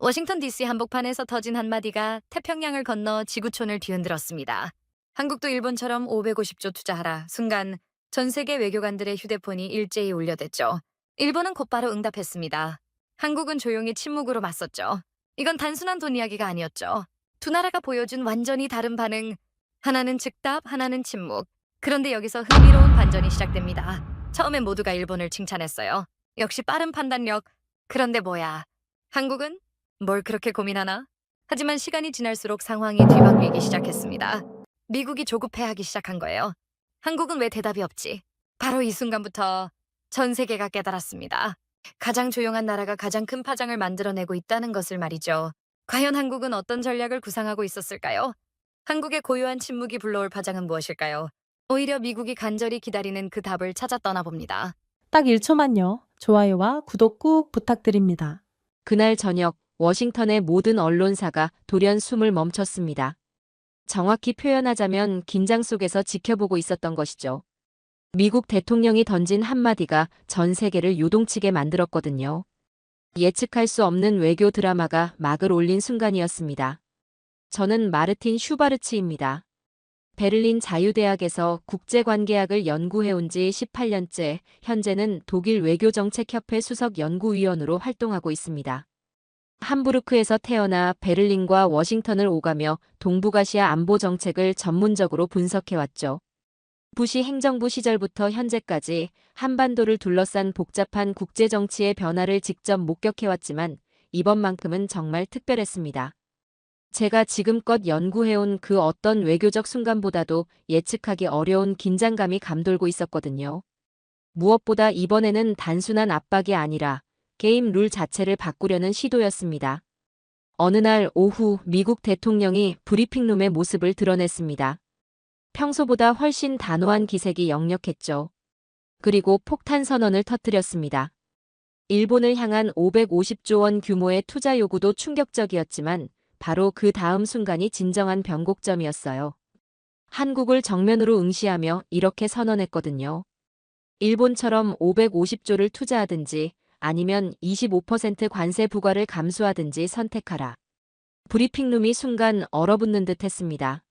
워싱턴 DC 한복판에서 터진 한마디가 태평양을 건너 지구촌을 뒤흔들었습니다. 한국도 일본처럼 550조 투자하라. 순간 전 세계 외교관들의 휴대폰이 일제히 울려댔죠. 일본은 곧바로 응답했습니다. 한국은 조용히 침묵으로 맞섰죠. 이건 단순한 돈 이야기가 아니었죠. 두 나라가 보여준 완전히 다른 반응. 하나는 즉답, 하나는 침묵. 그런데 여기서 흥미로운 반전이 시작됩니다. 처음엔 모두가 일본을 칭찬했어요. 역시 빠른 판단력. 그런데 뭐야? 한국은 뭘 그렇게 고민하나? 하지만 시간이 지날수록 상황이 뒤바뀌기 시작했습니다. 미국이 조급해하기 시작한 거예요. 한국은 왜 대답이 없지? 바로 이 순간부터 전 세계가 깨달았습니다. 가장 조용한 나라가 가장 큰 파장을 만들어내고 있다는 것을 말이죠. 과연 한국은 어떤 전략을 구상하고 있었을까요? 한국의 고요한 침묵이 불러올 파장은 무엇일까요? 오히려 미국이 간절히 기다리는 그 답을 찾아 떠나봅니다. 딱 1초만요. 좋아요와 구독 꾹 부탁드립니다. 그날 저녁 워싱턴의 모든 언론사가 돌연 숨을 멈췄습니다. 정확히 표현하자면 긴장 속에서 지켜보고 있었던 것이죠. 미국 대통령이 던진 한마디가 전 세계를 요동치게 만들었거든요. 예측할 수 없는 외교 드라마가 막을 올린 순간이었습니다. 저는 마르틴 슈바르츠입니다. 베를린 자유대학에서 국제관계학을 연구해온 지 18년째, 현재는 독일 외교정책협회 수석 연구위원으로 활동하고 있습니다. 함부르크에서 태어나 베를린과 워싱턴을 오가며 동북아시아 안보 정책을 전문적으로 분석해왔죠. 부시 행정부 시절부터 현재까지 한반도를 둘러싼 복잡한 국제정치의 변화를 직접 목격해왔지만 이번만큼은 정말 특별했습니다. 제가 지금껏 연구해온 그 어떤 외교적 순간보다도 예측하기 어려운 긴장감이 감돌고 있었거든요. 무엇보다 이번에는 단순한 압박이 아니라 게임 룰 자체를 바꾸려는 시도였습니다. 어느 날 오후 미국 대통령이 브리핑룸의 모습을 드러냈습니다. 평소보다 훨씬 단호한 기색이 역력했죠. 그리고 폭탄 선언을 터뜨렸습니다. 일본을 향한 550조 원 규모의 투자 요구도 충격적이었지만 바로 그 다음 순간이 진정한 변곡점이었어요. 한국을 정면으로 응시하며 이렇게 선언했거든요. 일본처럼 550조를 투자하든지 아니면 25% 관세 부과를 감수하든지 선택하라. 브리핑룸이 순간 얼어붙는 듯 했습니다.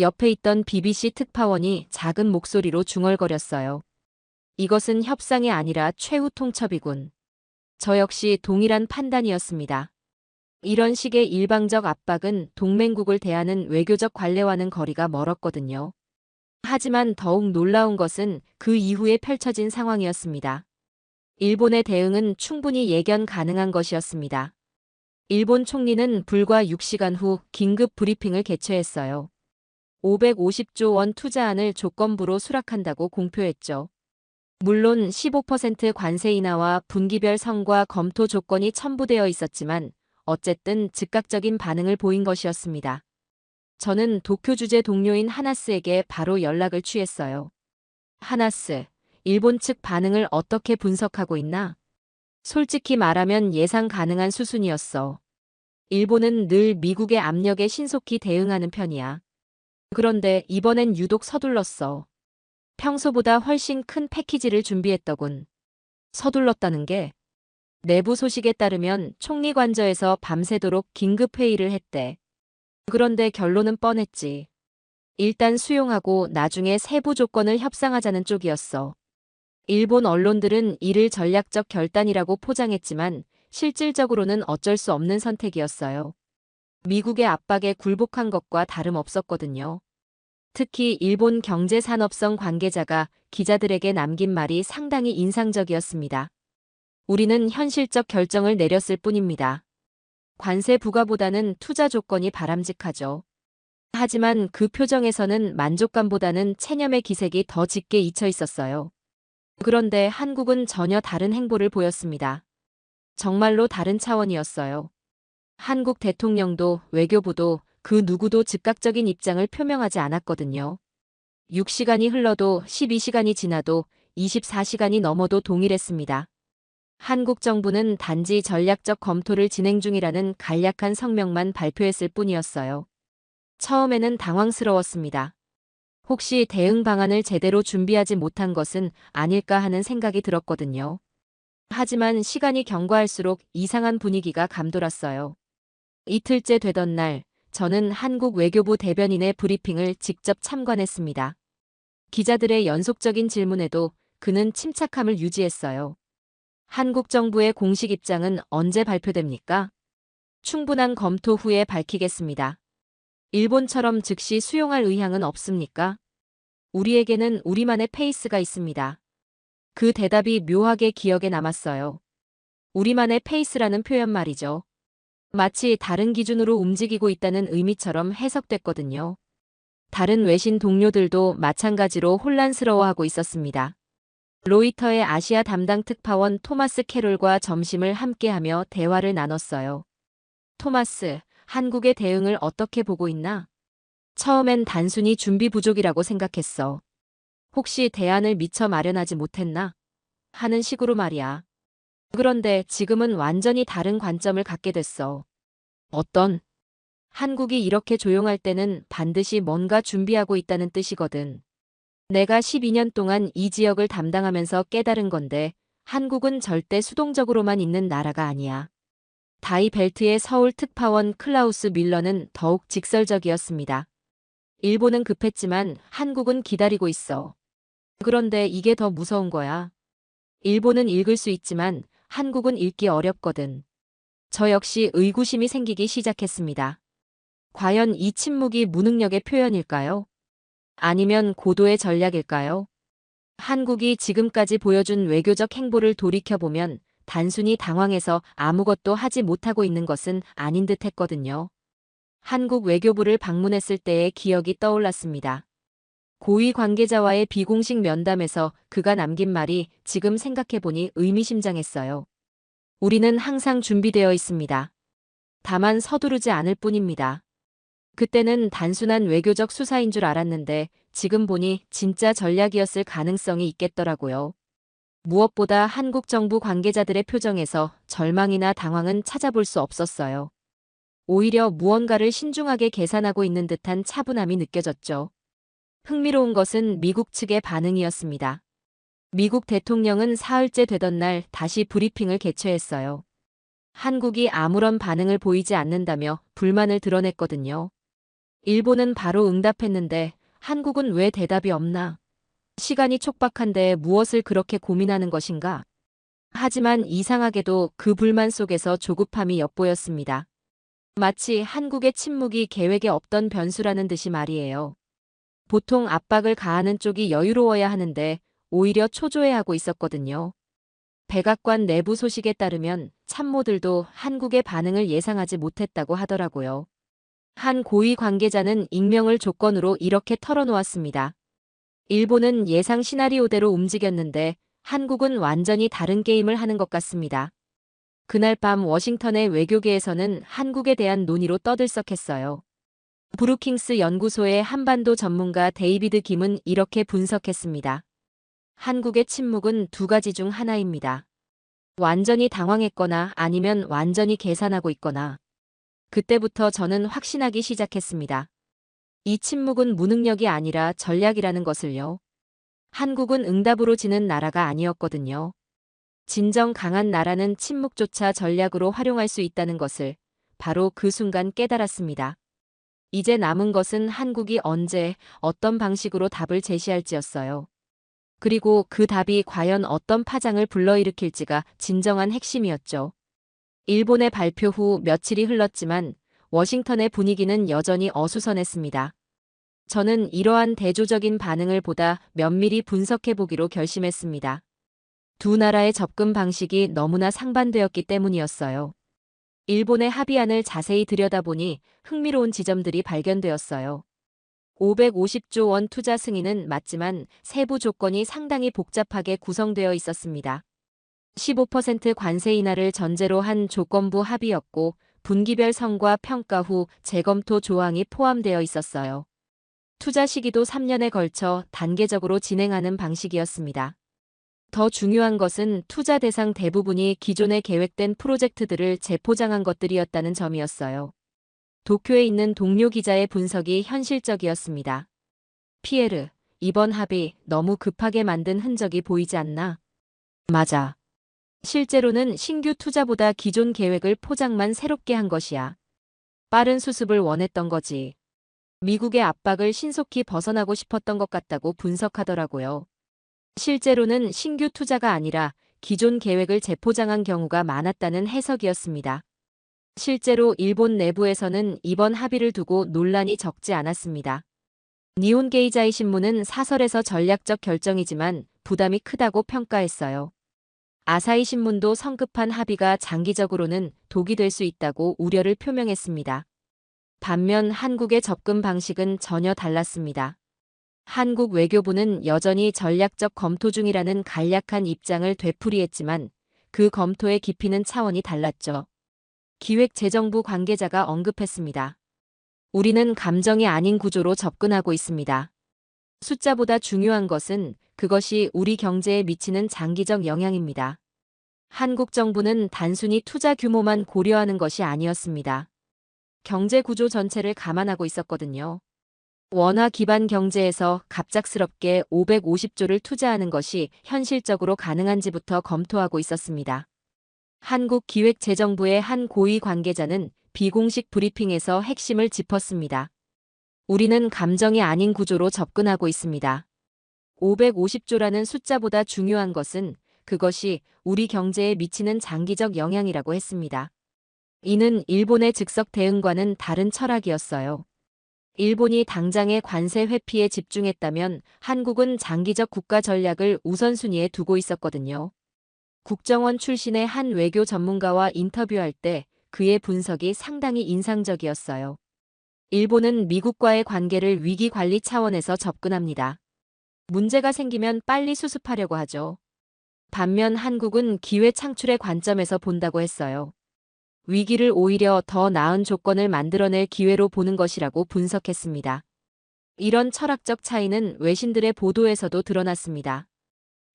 옆에 있던 BBC 특파원이 작은 목소리로 중얼거렸어요. 이것은 협상이 아니라 최후 통첩이군. 저 역시 동일한 판단이었습니다. 이런 식의 일방적 압박은 동맹국을 대하는 외교적 관례와는 거리가 멀었거든요. 하지만 더욱 놀라운 것은 그 이후에 펼쳐진 상황이었습니다. 일본의 대응은 충분히 예견 가능한 것이었습니다. 일본 총리는 불과 6시간 후 긴급 브리핑을 개최했어요. 550조 원 투자안을 조건부로 수락한다고 공표했죠. 물론 15% 관세 인하와 분기별 성과 검토 조건이 첨부되어 있었지만 어쨌든 즉각적인 반응을 보인 것이었습니다. 저는 도쿄 주재 동료인 하나스에게 바로 연락을 취했어요. 하나스, 일본 측 반응을 어떻게 분석하고 있나? 솔직히 말하면 예상 가능한 수순이었어. 일본은 늘 미국의 압력에 신속히 대응하는 편이야. 그런데 이번엔 유독 서둘렀어. 평소보다 훨씬 큰 패키지를 준비했더군. 서둘렀다는 게 내부 소식에 따르면 총리 관저에서 밤새도록 긴급 회의를 했대. 그런데 결론은 뻔했지. 일단 수용하고 나중에 세부 조건을 협상하자는 쪽이었어. 일본 언론들은 이를 전략적 결단이라고 포장했지만 실질적으로는 어쩔 수 없는 선택이었어요. 미국의 압박에 굴복한 것과 다름없었거든요. 특히 일본 경제산업성 관계자가 기자들에게 남긴 말이 상당히 인상적이었습니다. 우리는 현실적 결정을 내렸을 뿐입니다. 관세 부과보다는 투자 조건이 바람직하죠. 하지만 그 표정에서는 만족감보다는 체념의 기색이 더 짙게 잊혀 있었어요. 그런데 한국은 전혀 다른 행보를 보였습니다. 정말로 다른 차원이었어요. 한국 대통령도 외교부도 그 누구도 즉각적인 입장을 표명하지 않았거든요. 6시간이 흘러도 12시간이 지나도 24시간이 넘어도 동일했습니다. 한국 정부는 단지 전략적 검토를 진행 중이라는 간략한 성명만 발표했을 뿐이었어요. 처음에는 당황스러웠습니다. 혹시 대응 방안을 제대로 준비하지 못한 것은 아닐까 하는 생각이 들었거든요. 하지만 시간이 경과할수록 이상한 분위기가 감돌았어요. 이틀째 되던 날, 저는 한국 외교부 대변인의 브리핑을 직접 참관했습니다. 기자들의 연속적인 질문에도 그는 침착함을 유지했어요. 한국 정부의 공식 입장은 언제 발표됩니까? 충분한 검토 후에 밝히겠습니다. 일본처럼 즉시 수용할 의향은 없습니까? 우리에게는 우리만의 페이스가 있습니다. 그 대답이 묘하게 기억에 남았어요. 우리만의 페이스라는 표현 말이죠. 마치 다른 기준으로 움직이고 있다는 의미처럼 해석됐거든요. 다른 외신 동료들도 마찬가지로 혼란스러워하고 있었습니다. 로이터의 아시아 담당 특파원 토마스 캐롤과 점심을 함께하며 대화를 나눴어요. 토마스, 한국의 대응을 어떻게 보고 있나? 처음엔 단순히 준비 부족이라고 생각했어. 혹시 대안을 미처 마련하지 못했나? 하는 식으로 말이야. 그런데 지금은 완전히 다른 관점을 갖게 됐어. 어떤? 한국이 이렇게 조용할 때는 반드시 뭔가 준비하고 있다는 뜻이거든. 내가 12년 동안 이 지역을 담당하면서 깨달은 건데 한국은 절대 수동적으로만 있는 나라가 아니야. 다이 벨트의 서울 특파원 클라우스 밀러는 더욱 직설적이었습니다. 일본은 급했지만 한국은 기다리고 있어. 그런데 이게 더 무서운 거야. 일본은 읽을 수 있지만 한국은 읽기 어렵거든. 저 역시 의구심이 생기기 시작했습니다. 과연 이 침묵이 무능력의 표현일까요? 아니면 고도의 전략일까요? 한국이 지금까지 보여준 외교적 행보를 돌이켜보면 단순히 당황해서 아무것도 하지 못하고 있는 것은 아닌 듯 했거든요. 한국 외교부를 방문했을 때의 기억이 떠올랐습니다. 고위 관계자와의 비공식 면담에서 그가 남긴 말이 지금 생각해보니 의미심장했어요. 우리는 항상 준비되어 있습니다. 다만 서두르지 않을 뿐입니다. 그때는 단순한 외교적 수사인 줄 알았는데 지금 보니 진짜 전략이었을 가능성이 있겠더라고요. 무엇보다 한국 정부 관계자들의 표정에서 절망이나 당황은 찾아볼 수 없었어요. 오히려 무언가를 신중하게 계산하고 있는 듯한 차분함이 느껴졌죠. 흥미로운 것은 미국 측의 반응이었습니다. 미국 대통령은 사흘째 되던 날 다시 브리핑을 개최했어요. 한국이 아무런 반응을 보이지 않는다며 불만을 드러냈거든요. 일본은 바로 응답했는데 한국은 왜 대답이 없나? 시간이 촉박한데 무엇을 그렇게 고민하는 것인가? 하지만 이상하게도 그 불만 속에서 조급함이 엿보였습니다. 마치 한국의 침묵이 계획에 없던 변수라는 듯이 말이에요. 보통 압박을 가하는 쪽이 여유로워야 하는데 오히려 초조해하고 있었거든요. 백악관 내부 소식에 따르면 참모들도 한국의 반응을 예상하지 못했다고 하더라고요. 한 고위 관계자는 익명을 조건으로 이렇게 털어놓았습니다. 일본은 예상 시나리오대로 움직였는데 한국은 완전히 다른 게임을 하는 것 같습니다. 그날 밤 워싱턴의 외교계에서는 한국에 대한 논의로 떠들썩했어요. 브루킹스 연구소의 한반도 전문가 데이비드 김은 이렇게 분석했습니다. 한국의 침묵은 두 가지 중 하나입니다. 완전히 당황했거나 아니면 완전히 계산하고 있거나. 그때부터 저는 확신하기 시작했습니다. 이 침묵은 무능력이 아니라 전략이라는 것을요. 한국은 응답으로 지는 나라가 아니었거든요. 진정 강한 나라는 침묵조차 전략으로 활용할 수 있다는 것을 바로 그 순간 깨달았습니다. 이제 남은 것은 한국이 언제, 어떤 방식으로 답을 제시할지였어요. 그리고 그 답이 과연 어떤 파장을 불러일으킬지가 진정한 핵심이었죠. 일본의 발표 후 며칠이 흘렀지만 워싱턴의 분위기는 여전히 어수선했습니다. 저는 이러한 대조적인 반응을 보다 면밀히 분석해보기로 결심했습니다. 두 나라의 접근 방식이 너무나 상반되었기 때문이었어요. 일본의 합의안을 자세히 들여다보니 흥미로운 지점들이 발견되었어요. 550조 원 투자 승인은 맞지만 세부 조건이 상당히 복잡하게 구성되어 있었습니다. 15% 관세 인하를 전제로 한 조건부 합의였고 분기별 성과 평가 후 재검토 조항이 포함되어 있었어요. 투자 시기도 3년에 걸쳐 단계적으로 진행하는 방식이었습니다. 더 중요한 것은 투자 대상 대부분이 기존에 계획된 프로젝트들을 재포장한 것들이었다는 점이었어요. 도쿄에 있는 동료 기자의 분석이 현실적이었습니다. 피에르, 이번 합의 너무 급하게 만든 흔적이 보이지 않나? 맞아. 실제로는 신규 투자보다 기존 계획을 포장만 새롭게 한 것이야. 빠른 수습을 원했던 거지. 미국의 압박을 신속히 벗어나고 싶었던 것 같다고 분석하더라고요. 실제로는 신규 투자가 아니라 기존 계획을 재포장한 경우가 많았다는 해석이었습니다. 실제로 일본 내부에서는 이번 합의를 두고 논란이 적지 않았습니다. 니혼 게이자이 신문은 사설에서 전략적 결정이지만 부담이 크다고 평가했어요. 아사히 신문도 성급한 합의가 장기적으로는 독이 될 수 있다고 우려를 표명했습니다. 반면 한국의 접근 방식은 전혀 달랐습니다. 한국 외교부는 여전히 전략적 검토 중이라는 간략한 입장을 되풀이했지만 그 검토의 깊이는 차원이 달랐죠. 기획재정부 관계자가 언급했습니다. 우리는 감정이 아닌 구조로 접근하고 있습니다. 숫자보다 중요한 것은 그것이 우리 경제에 미치는 장기적 영향입니다. 한국 정부는 단순히 투자 규모만 고려하는 것이 아니었습니다. 경제 구조 전체를 감안하고 있었거든요. 원화 기반 경제에서 갑작스럽게 550조를 투자하는 것이 현실적으로 가능한지부터 검토하고 있었습니다. 한국기획재정부의 한 고위 관계자는 비공식 브리핑에서 핵심을 짚었습니다. 우리는 감정이 아닌 구조로 접근하고 있습니다. 550조라는 숫자보다 중요한 것은 그것이 우리 경제에 미치는 장기적 영향이라고 했습니다. 이는 일본의 즉석 대응과는 다른 철학이었어요. 일본이 당장의 관세 회피에 집중했다면 한국은 장기적 국가 전략을 우선순위에 두고 있었거든요. 국정원 출신의 한 외교 전문가와 인터뷰할 때 그의 분석이 상당히 인상적이었어요. 일본은 미국과의 관계를 위기 관리 차원에서 접근합니다. 문제가 생기면 빨리 수습하려고 하죠. 반면 한국은 기회 창출의 관점에서 본다고 했어요. 위기를 오히려 더 나은 조건을 만들어낼 기회로 보는 것이라고 분석했습니다. 이런 철학적 차이는 외신들의 보도에서도 드러났습니다.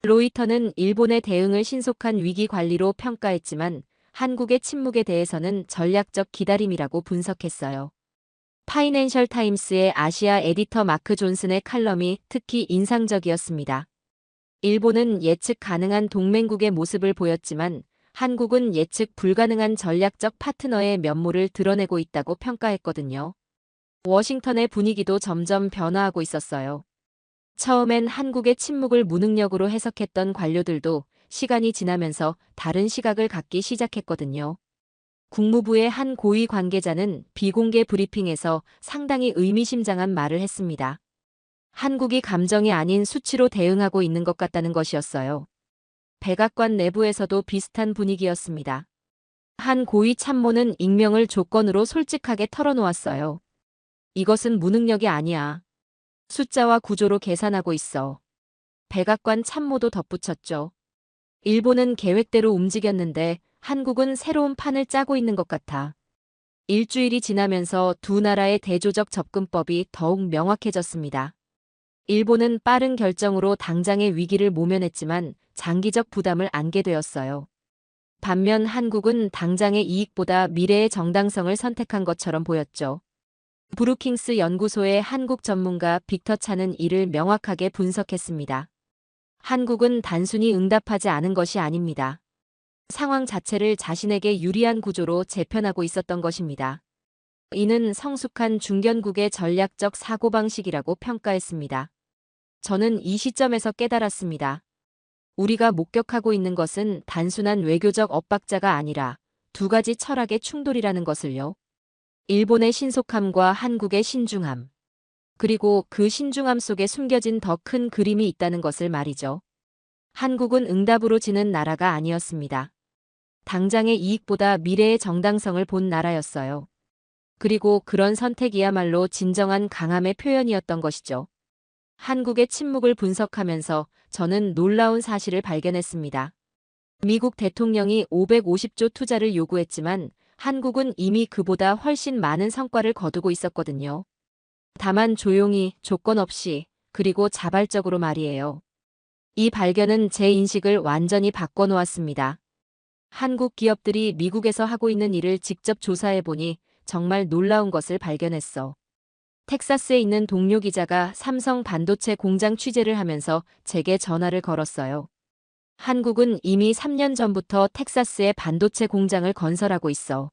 로이터는 일본의 대응을 신속한 위기 관리로 평가했지만 한국의 침묵에 대해서는 전략적 기다림이라고 분석했어요. 파이낸셜 타임스의 아시아 에디터 마크 존슨의 칼럼이 특히 인상적이었습니다. 일본은 예측 가능한 동맹국의 모습을 보였지만 한국은 예측 불가능한 전략적 파트너의 면모를 드러내고 있다고 평가했거든요. 워싱턴의 분위기도 점점 변화하고 있었어요. 처음엔 한국의 침묵을 무능력으로 해석했던 관료들도 시간이 지나면서 다른 시각을 갖기 시작했거든요. 국무부의 한 고위 관계자는 비공개 브리핑에서 상당히 의미심장한 말을 했습니다. 한국이 감정이 아닌 수치로 대응하고 있는 것 같다는 것이었어요. 백악관 내부에서도 비슷한 분위기였습니다. 한 고위 참모는 익명을 조건으로 솔직하게 털어놓았어요. 이것은 무능력이 아니야. 숫자와 구조로 계산하고 있어. 백악관 참모도 덧붙였죠. 일본은 계획대로 움직였는데 한국은 새로운 판을 짜고 있는 것 같아. 일주일이 지나면서 두 나라의 대조적 접근법이 더욱 명확해졌습니다. 일본은 빠른 결정으로 당장의 위기를 모면했지만 장기적 부담을 안게 되었어요. 반면 한국은 당장의 이익보다 미래의 정당성을 선택한 것처럼 보였죠. 브루킹스 연구소의 한국 전문가 빅터 차는 이를 명확하게 분석했습니다. 한국은 단순히 응답하지 않은 것이 아닙니다. 상황 자체를 자신에게 유리한 구조로 재편하고 있었던 것입니다. 이는 성숙한 중견국의 전략적 사고방식이라고 평가했습니다. 저는 이 시점에서 깨달았습니다. 우리가 목격하고 있는 것은 단순한 외교적 엇박자가 아니라 두 가지 철학의 충돌이라는 것을요. 일본의 신속함과 한국의 신중함. 그리고 그 신중함 속에 숨겨진 더 큰 그림이 있다는 것을 말이죠. 한국은 응답으로 지는 나라가 아니었습니다. 당장의 이익보다 미래의 정당성을 본 나라였어요. 그리고 그런 선택이야말로 진정한 강함의 표현이었던 것이죠. 한국의 침묵을 분석하면서 저는 놀라운 사실을 발견했습니다. 미국 대통령이 550조 투자를 요구했지만 한국은 이미 그보다 훨씬 많은 성과를 거두고 있었거든요. 다만 조용히, 조건 없이, 그리고 자발적으로 말이에요. 이 발견은 제 인식을 완전히 바꿔놓았습니다. 한국 기업들이 미국에서 하고 있는 일을 직접 조사해보니 정말 놀라운 것을 발견했어. 텍사스에 있는 동료 기자가 삼성 반도체 공장 취재를 하면서 제게 전화를 걸었어요. 한국은 이미 3년 전부터 텍사스에 반도체 공장을 건설하고 있어.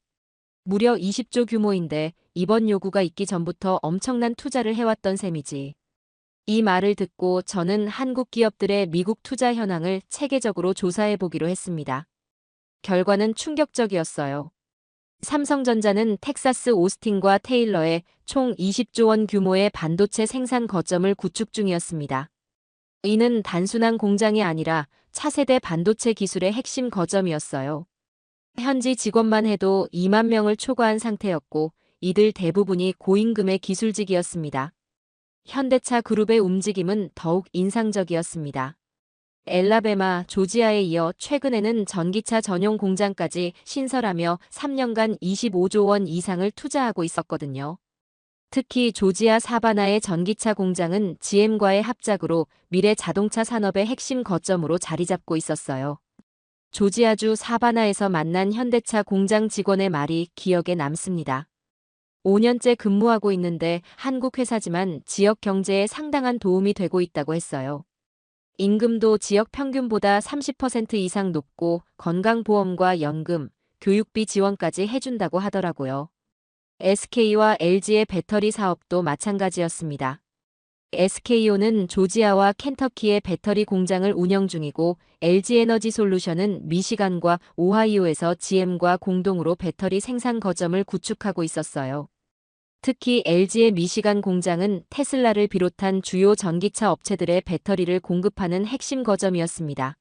무려 20조 규모인데 이번 요구가 있기 전부터 엄청난 투자를 해왔던 셈이지. 이 말을 듣고 저는 한국 기업들의 미국 투자 현황을 체계적으로 조사해보기로 했습니다. 결과는 충격적이었어요. 삼성전자는 텍사스 오스틴과 테일러에 총 20조 원 규모의 반도체 생산 거점을 구축 중이었습니다. 이는 단순한 공장이 아니라 차세대 반도체 기술의 핵심 거점이었어요. 현지 직원만 해도 2만 명을 초과한 상태였고 이들 대부분이 고임금의 기술직이었습니다. 현대차 그룹의 움직임은 더욱 인상적이었습니다. 엘라베마, 조지아에 이어 최근에는 전기차 전용 공장까지 신설하며 3년간 25조 원 이상을 투자하고 있었거든요. 특히 조지아 사바나의 전기차 공장은 GM과의 합작으로 미래 자동차 산업의 핵심 거점으로 자리 잡고 있었어요. 조지아주 사바나에서 만난 현대차 공장 직원의 말이 기억에 남습니다. 5년째 근무하고 있는데 한국 회사지만 지역 경제에 상당한 도움이 되고 있다고 했어요. 임금도 지역 평균보다 30% 이상 높고 건강보험과 연금, 교육비 지원까지 해준다고 하더라고요. SK와 LG의 배터리 사업도 마찬가지였습니다. SKO는 조지아와 켄터키의 배터리 공장을 운영 중이고 LG에너지솔루션은 미시간과 오하이오에서 GM과 공동으로 배터리 생산 거점을 구축하고 있었어요. 특히 LG의 미시간 공장은 테슬라를 비롯한 주요 전기차 업체들의 배터리를 공급하는 핵심 거점이었습니다.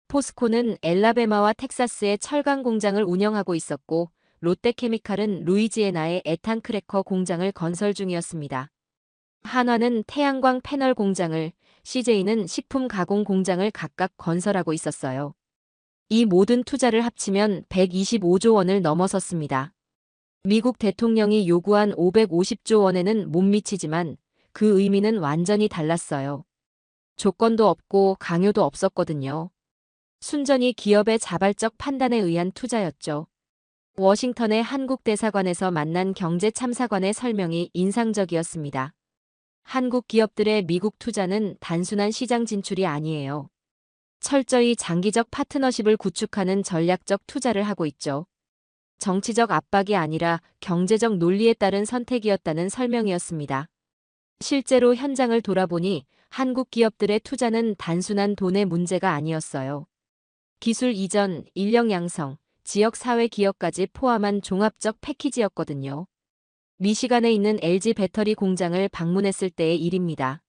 포스코는 엘라베마와 텍사스의 철강 공장을 운영하고 있었고 롯데케미칼은 루이지애나의 에탄 크래커 공장을 건설 중이었습니다. 한화는 태양광 패널 공장을, CJ는 식품 가공 공장을 각각 건설하고 있었어요. 이 모든 투자를 합치면 125조 원을 넘어섰습니다. 미국 대통령이 요구한 550조 원에는 못 미치지만 그 의미는 완전히 달랐어요. 조건도 없고 강요도 없었거든요. 순전히 기업의 자발적 판단에 의한 투자였죠. 워싱턴의 한국 대사관에서 만난 경제참사관의 설명이 인상적이었습니다. 한국 기업들의 미국 투자는 단순한 시장 진출이 아니에요. 철저히 장기적 파트너십을 구축하는 전략적 투자를 하고 있죠. 정치적 압박이 아니라 경제적 논리에 따른 선택이었다는 설명이었습니다. 실제로 현장을 돌아보니 한국 기업들의 투자는 단순한 돈의 문제가 아니었어요. 기술 이전, 인력 양성, 지역 사회 기업까지 포함한 종합적 패키지였거든요. 미시간에 있는 LG 배터리 공장을 방문했을 때의 일입니다.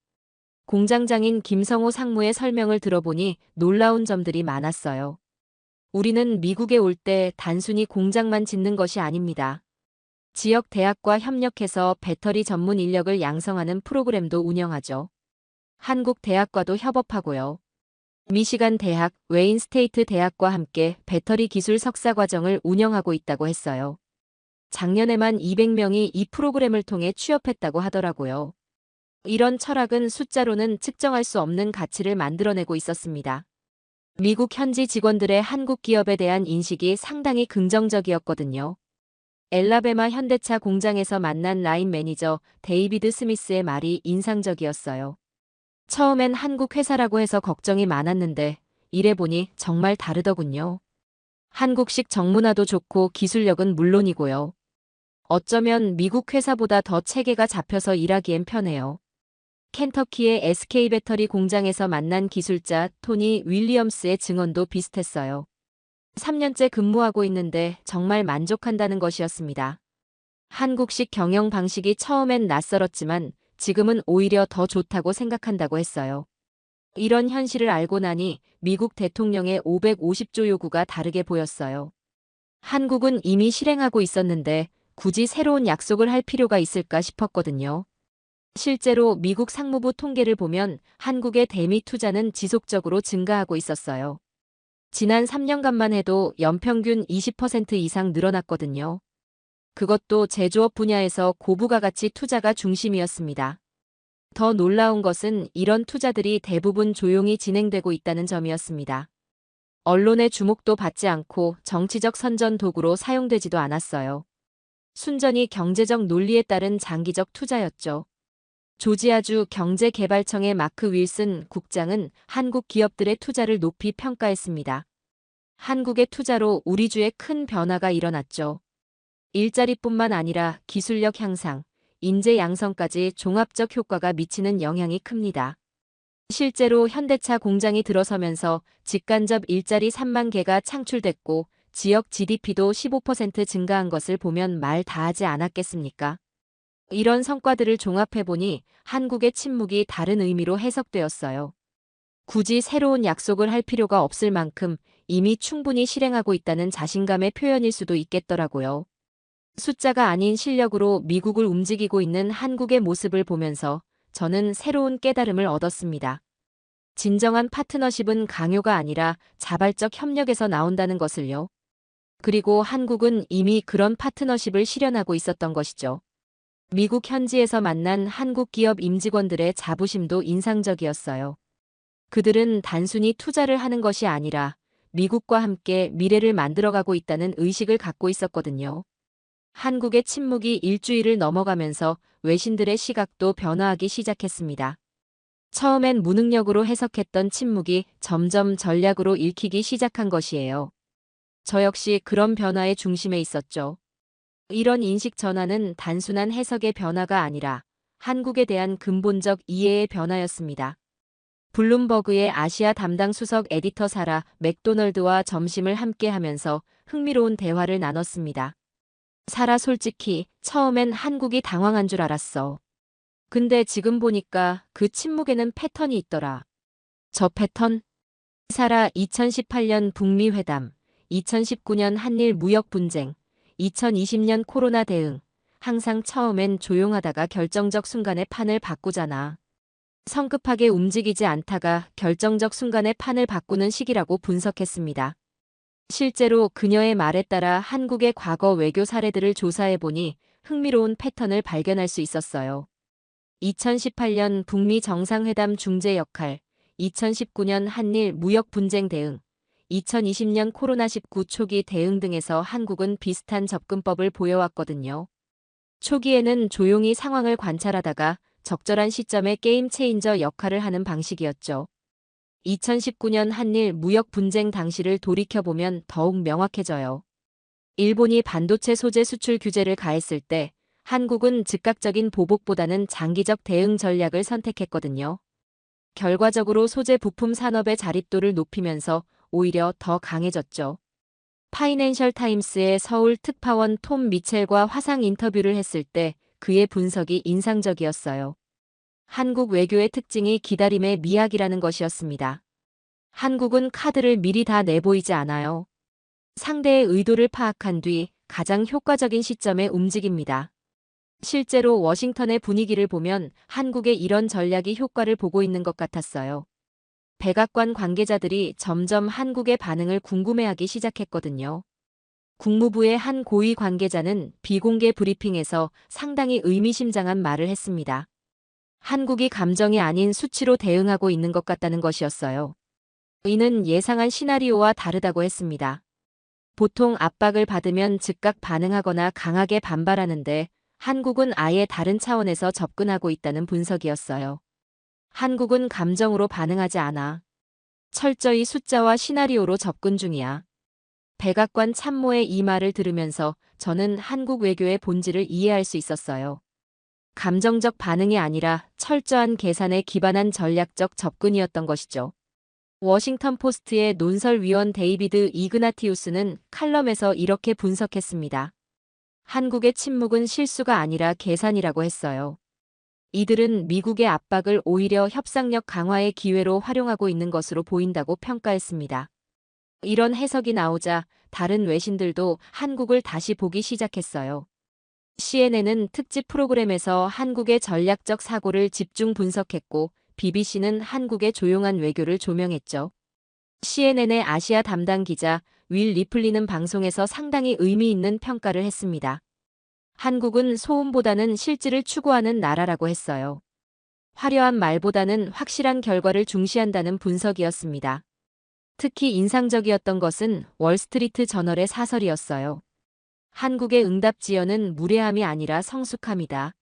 공장장인 김성호 상무의 설명을 들어보니 놀라운 점들이 많았어요. 우리는 미국에 올 때 단순히 공장만 짓는 것이 아닙니다. 지역 대학과 협력해서 배터리 전문 인력을 양성하는 프로그램도 운영하죠. 한국 대학과도 협업하고요. 미시간 대학, 웨인 스테이트 대학과 함께 배터리 기술 석사 과정을 운영하고 있다고 했어요. 작년에만 200명이 이 프로그램을 통해 취업했다고 하더라고요. 이런 철학은 숫자로는 측정할 수 없는 가치를 만들어내고 있었습니다. 미국 현지 직원들의 한국 기업에 대한 인식이 상당히 긍정적이었거든요. 엘라베마 현대차 공장에서 만난 라인 매니저 데이비드 스미스의 말이 인상적이었어요. 처음엔 한국 회사라고 해서 걱정이 많았는데 일해보니 정말 다르더군요. 한국식 정문화도 좋고 기술력은 물론이고요. 어쩌면 미국 회사보다 더 체계가 잡혀서 일하기엔 편해요. 켄터키의 SK 배터리 공장에서 만난 기술자 토니 윌리엄스의 증언도 비슷했어요. 3년째 근무하고 있는데 정말 만족한다는 것이었습니다. 한국식 경영 방식이 처음엔 낯설었지만 지금은 오히려 더 좋다고 생각한다고 했어요. 이런 현실을 알고 나니 미국 대통령의 550조 요구가 다르게 보였어요. 한국은 이미 실행하고 있었는데 굳이 새로운 약속을 할 필요가 있을까 싶었거든요. 실제로 미국 상무부 통계를 보면 한국의 대미 투자는 지속적으로 증가하고 있었어요. 지난 3년간만 해도 연평균 20% 이상 늘어났거든요. 그것도 제조업 분야에서 고부가가치 투자가 중심이었습니다. 더 놀라운 것은 이런 투자들이 대부분 조용히 진행되고 있다는 점이었습니다. 언론의 주목도 받지 않고 정치적 선전 도구로 사용되지도 않았어요. 순전히 경제적 논리에 따른 장기적 투자였죠. 조지아주 경제개발청의 마크 윌슨 국장은 한국 기업들의 투자를 높이 평가했습니다. 한국의 투자로 우리 주에 큰 변화가 일어났죠. 일자리뿐만 아니라 기술력 향상, 인재 양성까지 종합적 효과가 미치는 영향이 큽니다. 실제로 현대차 공장이 들어서면서 직간접 일자리 3만 개가 창출됐고 지역 GDP도 15% 증가한 것을 보면 말 다하지 않았겠습니까? 이런 성과들을 종합해보니 한국의 침묵이 다른 의미로 해석되었어요. 굳이 새로운 약속을 할 필요가 없을 만큼 이미 충분히 실행하고 있다는 자신감의 표현일 수도 있겠더라고요. 숫자가 아닌 실력으로 미국을 움직이고 있는 한국의 모습을 보면서 저는 새로운 깨달음을 얻었습니다. 진정한 파트너십은 강요가 아니라 자발적 협력에서 나온다는 것을요. 그리고 한국은 이미 그런 파트너십을 실현하고 있었던 것이죠. 미국 현지에서 만난 한국 기업 임직원들의 자부심도 인상적이었어요. 그들은 단순히 투자를 하는 것이 아니라 미국과 함께 미래를 만들어가고 있다는 의식을 갖고 있었거든요. 한국의 침묵이 일주일을 넘어가면서 외신들의 시각도 변화하기 시작했습니다. 처음엔 무능력으로 해석했던 침묵이 점점 전략으로 읽히기 시작한 것이에요. 저 역시 그런 변화의 중심에 있었죠. 이런 인식 전환은 단순한 해석의 변화가 아니라 한국에 대한 근본적 이해의 변화였습니다. 블룸버그의 아시아 담당 수석 에디터 사라 맥도널드와 점심을 함께 하면서 흥미로운 대화를 나눴습니다. 사라, 솔직히 처음엔 한국이 당황한 줄 알았어. 근데 지금 보니까 그 침묵에는 패턴이 있더라. 저 패턴? 사라, 2018년 북미 회담, 2019년 한일 무역 분쟁, 2020년 코로나 대응. 항상 처음엔 조용하다가 결정적 순간에 판을 바꾸잖아. 성급하게 움직이지 않다가 결정적 순간에 판을 바꾸는 시기라고 분석했습니다. 실제로 그녀의 말에 따라 한국의 과거 외교 사례들을 조사해보니 흥미로운 패턴을 발견할 수 있었어요. 2018년 북미 정상회담 중재 역할, 2019년 한일 무역 분쟁 대응, 2020년 코로나19 초기 대응 등에서 한국은 비슷한 접근법을 보여왔거든요. 초기에는 조용히 상황을 관찰하다가 적절한 시점에 게임 체인저 역할을 하는 방식이었죠. 2019년 한일 무역 분쟁 당시를 돌이켜보면 더욱 명확해져요. 일본이 반도체 소재 수출 규제를 가했을 때 한국은 즉각적인 보복보다는 장기적 대응 전략을 선택했거든요. 결과적으로 소재 부품 산업의 자립도를 높이면서 오히려 더 강해졌죠. 파이낸셜 타임스의 서울 특파원 톰 미첼과 화상 인터뷰를 했을 때 그의 분석이 인상적이었어요. 한국 외교의 특징이 기다림의 미학이라는 것이었습니다. 한국은 카드를 미리 다 내보이지 않아요. 상대의 의도를 파악한 뒤 가장 효과적인 시점에 움직입니다. 실제로 워싱턴의 분위기를 보면 한국의 이런 전략이 효과를 보고 있는 것 같았어요. 백악관 관계자들이 점점 한국의 반응을 궁금해하기 시작했거든요. 국무부의 한 고위 관계자는 비공개 브리핑에서 상당히 의미심장한 말을 했습니다. 한국이 감정이 아닌 수치로 대응하고 있는 것 같다는 것이었어요. 이는 예상한 시나리오와 다르다고 했습니다. 보통 압박을 받으면 즉각 반응하거나 강하게 반발하는데 한국은 아예 다른 차원에서 접근하고 있다는 분석이었어요. 한국은 감정으로 반응하지 않아. 철저히 숫자와 시나리오로 접근 중이야. 백악관 참모의 이 말을 들으면서 저는 한국 외교의 본질을 이해할 수 있었어요. 감정적 반응이 아니라 철저한 계산에 기반한 전략적 접근이었던 것이죠. 워싱턴 포스트의 논설위원 데이비드 이그나티우스는 칼럼에서 이렇게 분석했습니다. 한국의 침묵은 실수가 아니라 계산이라고 했어요. 이들은 미국의 압박을 오히려 협상력 강화의 기회로 활용하고 있는 것으로 보인다고 평가했습니다. 이런 해석이 나오자 다른 외신들도 한국을 다시 보기 시작했어요. CNN은 특집 프로그램에서 한국의 전략적 사고를 집중 분석했고 BBC는 한국의 조용한 외교를 조명했죠. CNN의 아시아 담당 기자 윌 리플리는 방송에서 상당히 의미 있는 평가를 했습니다. 한국은 소음보다는 실질을 추구하는 나라라고 했어요. 화려한 말보다는 확실한 결과를 중시한다는 분석이었습니다. 특히 인상적이었던 것은 월스트리트 저널의 사설이었어요. 한국의 응답 지연은 무례함이 아니라 성숙함이다.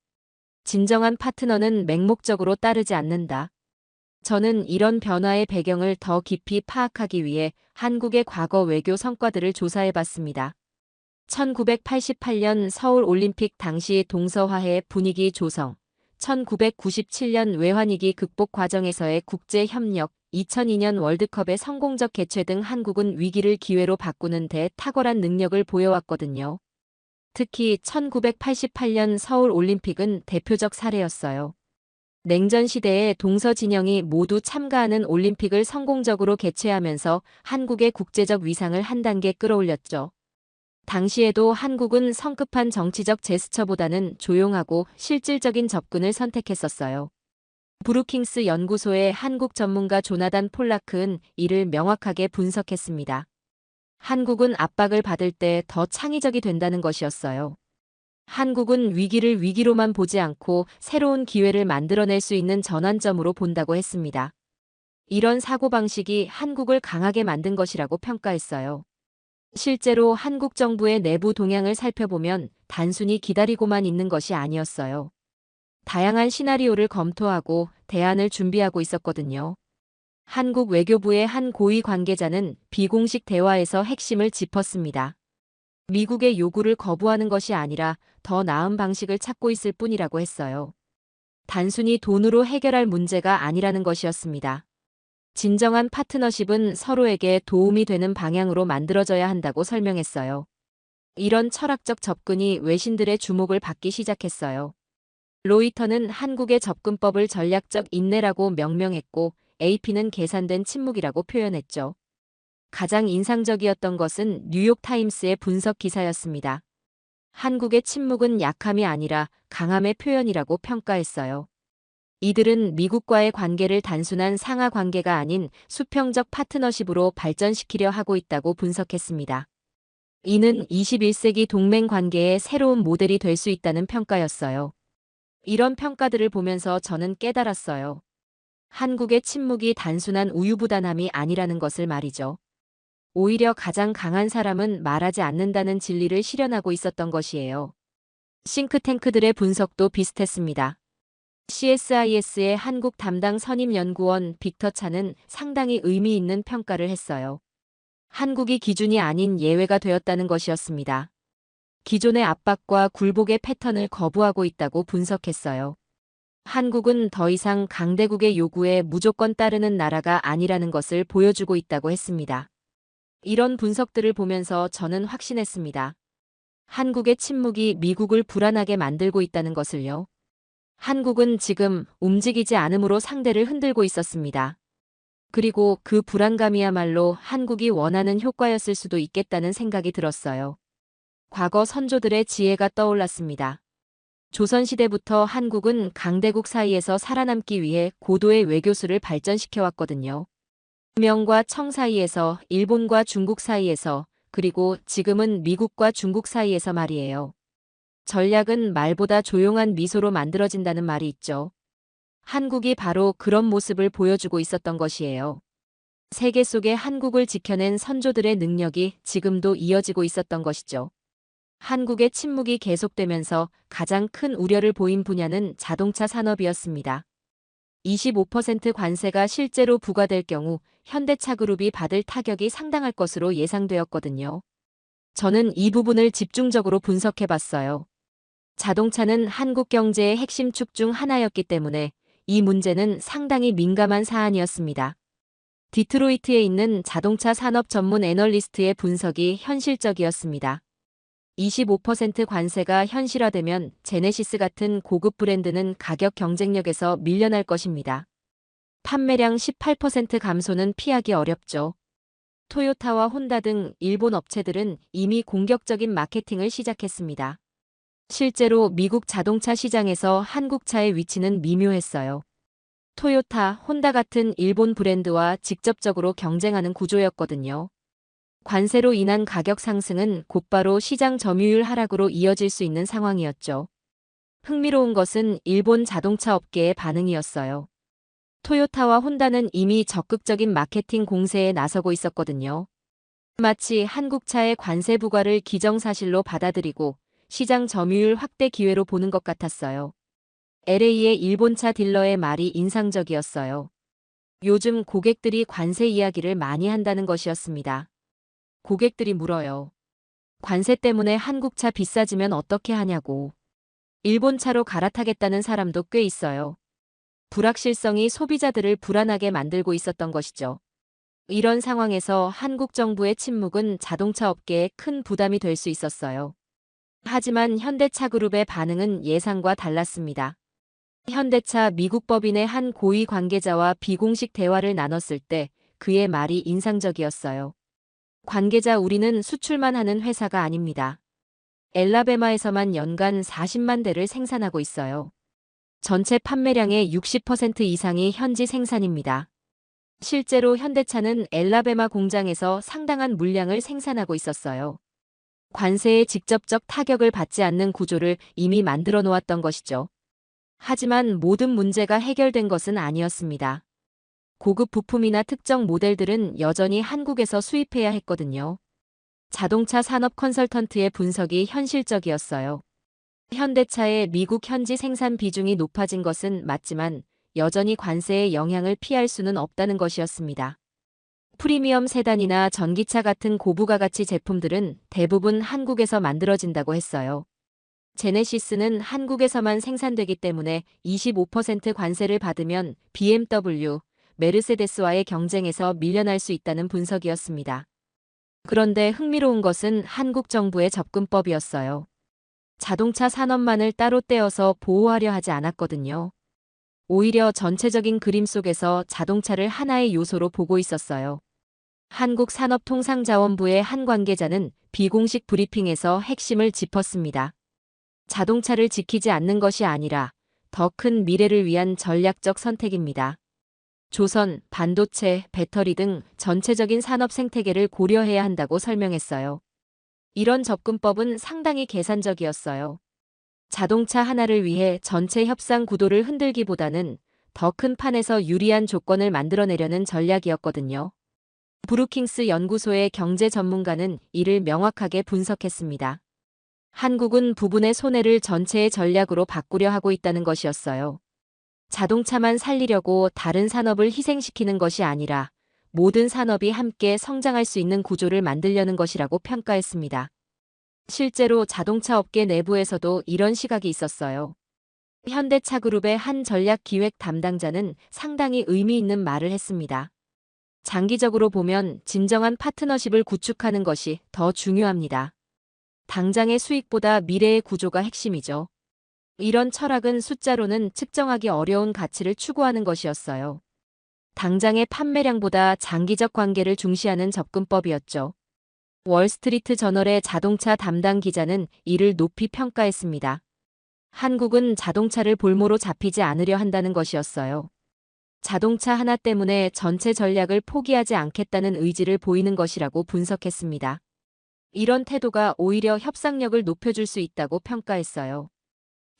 진정한 파트너는 맹목적으로 따르지 않는다. 저는 이런 변화의 배경을 더 깊이 파악하기 위해 한국의 과거 외교 성과들을 조사해 봤습니다. 1988년 서울 올림픽 당시 동서화해 분위기 조성, 1997년 외환위기 극복 과정에서의 국제 협력, 2002년 월드컵의 성공적 개최 등 한국은 위기를 기회로 바꾸는 데 탁월한 능력을 보여왔거든요. 특히 1988년 서울 올림픽은 대표적 사례였어요. 냉전 시대에 동서 진영이 모두 참가하는 올림픽을 성공적으로 개최하면서 한국의 국제적 위상을 한 단계 끌어올렸죠. 당시에도 한국은 성급한 정치적 제스처보다는 조용하고 실질적인 접근을 선택했었어요. 브루킹스 연구소의 한국 전문가 조나단 폴라크는 이를 명확하게 분석했습니다. 한국은 압박을 받을 때 더 창의적이 된다는 것이었어요. 한국은 위기를 위기로만 보지 않고 새로운 기회를 만들어낼 수 있는 전환점으로 본다고 했습니다. 이런 사고방식이 한국을 강하게 만든 것이라고 평가했어요. 실제로 한국 정부의 내부 동향을 살펴보면 단순히 기다리고만 있는 것이 아니었어요. 다양한 시나리오를 검토하고 대안을 준비하고 있었거든요. 한국 외교부의 한 고위 관계자는 비공식 대화에서 핵심을 짚었습니다. 미국의 요구를 거부하는 것이 아니라 더 나은 방식을 찾고 있을 뿐이라고 했어요. 단순히 돈으로 해결할 문제가 아니라는 것이었습니다. 진정한 파트너십은 서로에게 도움이 되는 방향으로 만들어져야 한다고 설명했어요. 이런 철학적 접근이 외신들의 주목을 받기 시작했어요. 로이터는 한국의 접근법을 전략적 인내라고 명명했고 AP는 계산된 침묵이라고 표현했죠. 가장 인상적이었던 것은 뉴욕타임스의 분석 기사였습니다. 한국의 침묵은 약함이 아니라 강함의 표현이라고 평가했어요. 이들은 미국과의 관계를 단순한 상하 관계가 아닌 수평적 파트너십으로 발전시키려 하고 있다고 분석했습니다. 이는 21세기 동맹 관계의 새로운 모델이 될 수 있다는 평가였어요. 이런 평가들을 보면서 저는 깨달았어요. 한국의 침묵이 단순한 우유부단함이 아니라는 것을 말이죠. 오히려 가장 강한 사람은 말하지 않는다는 진리를 실현하고 있었던 것이에요. 싱크탱크들의 분석도 비슷했습니다. CSIS의 한국 담당 선임연구원 빅터 차는 상당히 의미 있는 평가를 했어요. 한국이 기준이 아닌 예외가 되었다는 것이었습니다. 기존의 압박과 굴복의 패턴을 거부하고 있다고 분석했어요. 한국은 더 이상 강대국의 요구에 무조건 따르는 나라가 아니라는 것을 보여주고 있다고 했습니다. 이런 분석들을 보면서 저는 확신했습니다. 한국의 침묵이 미국을 불안하게 만들고 있다는 것을요. 한국은 지금 움직이지 않음으로 상대를 흔들고 있었습니다. 그리고 그 불안감이야말로 한국이 원하는 효과였을 수도 있겠다는 생각이 들었어요. 과거 선조들의 지혜가 떠올랐습니다. 조선시대부터 한국은 강대국 사이에서 살아남기 위해 고도의 외교수를 발전시켜 왔거든요. 명과 청 사이에서, 일본과 중국 사이에서, 그리고 지금은 미국과 중국 사이에서 말이에요. 전략은 말보다 조용한 미소로 만들어진다는 말이 있죠. 한국이 바로 그런 모습을 보여주고 있었던 것이에요. 세계 속에 한국을 지켜낸 선조들의 능력이 지금도 이어지고 있었던 것이죠. 한국의 침묵이 계속되면서 가장 큰 우려를 보인 분야는 자동차 산업이었습니다. 25% 관세가 실제로 부과될 경우 현대차 그룹이 받을 타격이 상당할 것으로 예상되었거든요. 저는 이 부분을 집중적으로 분석해 봤어요. 자동차는 한국 경제의 핵심 축 중 하나였기 때문에 이 문제는 상당히 민감한 사안이었습니다. 디트로이트에 있는 자동차 산업 전문 애널리스트의 분석이 현실적이었습니다. 25% 관세가 현실화되면 제네시스 같은 고급 브랜드는 가격 경쟁력에서 밀려날 것입니다. 판매량 18% 감소는 피하기 어렵죠. 토요타와 혼다 등 일본 업체들은 이미 공격적인 마케팅을 시작했습니다. 실제로 미국 자동차 시장에서 한국차의 위치는 미묘했어요. 토요타, 혼다 같은 일본 브랜드와 직접적으로 경쟁하는 구조였거든요. 관세로 인한 가격 상승은 곧바로 시장 점유율 하락으로 이어질 수 있는 상황이었죠. 흥미로운 것은 일본 자동차 업계의 반응이었어요. 토요타와 혼다는 이미 적극적인 마케팅 공세에 나서고 있었거든요. 마치 한국차의 관세 부과를 기정사실로 받아들이고 시장 점유율 확대 기회로 보는 것 같았어요. LA의 일본차 딜러의 말이 인상적이었어요. 요즘 고객들이 관세 이야기를 많이 한다는 것이었습니다. 고객들이 물어요. 관세 때문에 한국차 비싸지면 어떻게 하냐고. 일본차로 갈아타겠다는 사람도 꽤 있어요. 불확실성이 소비자들을 불안하게 만들고 있었던 것이죠. 이런 상황에서 한국 정부의 침묵은 자동차 업계에 큰 부담이 될 수 있었어요. 하지만 현대차 그룹의 반응은 예상과 달랐습니다. 현대차 미국 법인의 한 고위 관계자와 비공식 대화를 나눴을 때 그의 말이 인상적이었어요. 관계자 우리는 수출만 하는 회사가 아닙니다. 엘라베마에서만 연간 40만 대를 생산하고 있어요. 전체 판매량의 60% 이상이 현지 생산입니다. 실제로 현대차는 엘라베마 공장에서 상당한 물량을 생산하고 있었어요. 관세에 직접적 타격을 받지 않는 구조를 이미 만들어 놓았던 것이죠. 하지만 모든 문제가 해결된 것은 아니었습니다. 고급 부품이나 특정 모델들은 여전히 한국에서 수입해야 했거든요. 자동차 산업 컨설턴트의 분석이 현실적이었어요. 현대차의 미국 현지 생산 비중이 높아진 것은 맞지만 여전히 관세의 영향을 피할 수는 없다는 것이었습니다. 프리미엄 세단이나 전기차 같은 고부가 가치 제품들은 대부분 한국에서 만들어진다고 했어요. 제네시스는 한국에서만 생산되기 때문에 25% 관세를 받으면 BMW, 메르세데스와의 경쟁에서 밀려날 수 있다는 분석이었습니다. 그런데 흥미로운 것은 한국 정부의 접근법이었어요. 자동차 산업만을 따로 떼어서 보호하려 하지 않았거든요. 오히려 전체적인 그림 속에서 자동차를 하나의 요소로 보고 있었어요. 한국산업통상자원부의 한 관계자는 비공식 브리핑에서 핵심을 짚었습니다. 자동차를 지키지 않는 것이 아니라 더 큰 미래를 위한 전략적 선택입니다. 조선, 반도체, 배터리 등 전체적인 산업 생태계를 고려해야 한다고 설명했어요. 이런 접근법은 상당히 계산적이었어요. 자동차 하나를 위해 전체 협상 구도를 흔들기보다는 더 큰 판에서 유리한 조건을 만들어내려는 전략이었거든요. 브루킹스 연구소의 경제 전문가는 이를 명확하게 분석했습니다. 한국은 부분의 손해를 전체의 전략으로 바꾸려 하고 있다는 것이었어요. 자동차만 살리려고 다른 산업을 희생시키는 것이 아니라 모든 산업이 함께 성장할 수 있는 구조를 만들려는 것이라고 평가했습니다. 실제로 자동차 업계 내부에서도 이런 시각이 있었어요. 현대차 그룹의 한 전략 기획 담당자는 상당히 의미 있는 말을 했습니다. 장기적으로 보면 진정한 파트너십을 구축하는 것이 더 중요합니다. 당장의 수익보다 미래의 구조가 핵심이죠. 이런 철학은 숫자로는 측정하기 어려운 가치를 추구하는 것이었어요. 당장의 판매량보다 장기적 관계를 중시하는 접근법이었죠. 월스트리트 저널의 자동차 담당 기자는 이를 높이 평가했습니다. 한국은 자동차를 볼모로 잡히지 않으려 한다는 것이었어요. 자동차 하나 때문에 전체 전략을 포기하지 않겠다는 의지를 보이는 것이라고 분석했습니다. 이런 태도가 오히려 협상력을 높여줄 수 있다고 평가했어요.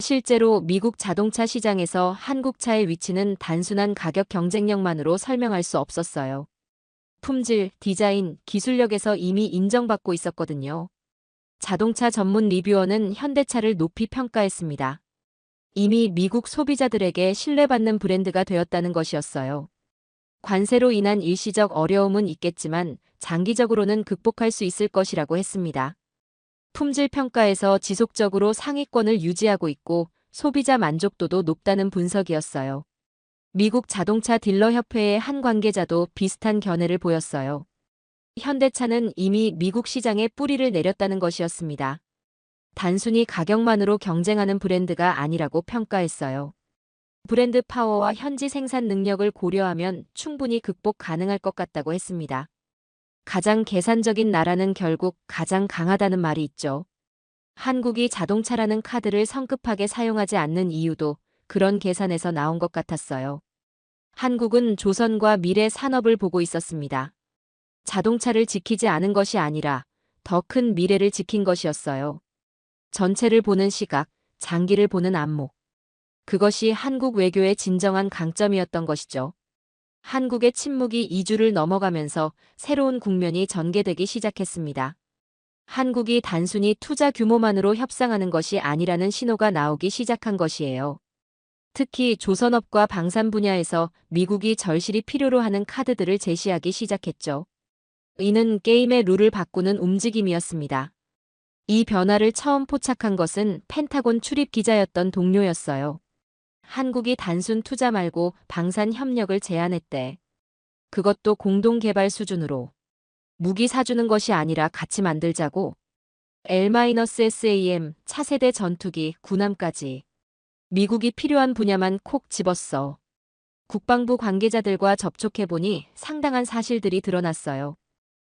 실제로 미국 자동차 시장에서 한국차의 위치는 단순한 가격 경쟁력만으로 설명할 수 없었어요. 품질, 디자인, 기술력에서 이미 인정받고 있었거든요. 자동차 전문 리뷰어는 현대차를 높이 평가했습니다. 이미 미국 소비자들에게 신뢰받는 브랜드가 되었다는 것이었어요. 관세로 인한 일시적 어려움은 있겠지만 장기적으로는 극복할 수 있을 것이라고 했습니다. 품질 평가에서 지속적으로 상위권을 유지하고 있고 소비자 만족도도 높다는 분석이었어요. 미국 자동차 딜러 협회의 한 관계자도 비슷한 견해를 보였어요. 현대차는 이미 미국 시장에 뿌리를 내렸다는 것이었습니다. 단순히 가격만으로 경쟁하는 브랜드가 아니라고 평가했어요. 브랜드 파워와 현지 생산 능력을 고려하면 충분히 극복 가능할 것 같다고 했습니다. 가장 계산적인 나라는 결국 가장 강하다는 말이 있죠. 한국이 자동차라는 카드를 성급하게 사용하지 않는 이유도 그런 계산에서 나온 것 같았어요. 한국은 조선과 미래 산업을 보고 있었습니다. 자동차를 지키지 않은 것이 아니라 더 큰 미래를 지킨 것이었어요. 전체를 보는 시각, 장기를 보는 안목. 그것이 한국 외교의 진정한 강점이었던 것이죠. 한국의 침묵이 2주를 넘어가면서 새로운 국면이 전개되기 시작했습니다. 한국이 단순히 투자 규모만으로 협상하는 것이 아니라는 신호가 나오기 시작한 것이에요. 특히 조선업과 방산 분야에서 미국이 절실히 필요로 하는 카드들을 제시하기 시작했죠. 이는 게임의 룰을 바꾸는 움직임이었습니다. 이 변화를 처음 포착한 것은 펜타곤 출입 기자였던 동료였어요. 한국이 단순 투자 말고 방산 협력을 제안했대. 그것도 공동 개발 수준으로. 무기 사주는 것이 아니라 같이 만들자고. L-SAM, 차세대 전투기, 군함까지. 미국이 필요한 분야만 콕 집었어. 국방부 관계자들과 접촉해보니 상당한 사실들이 드러났어요.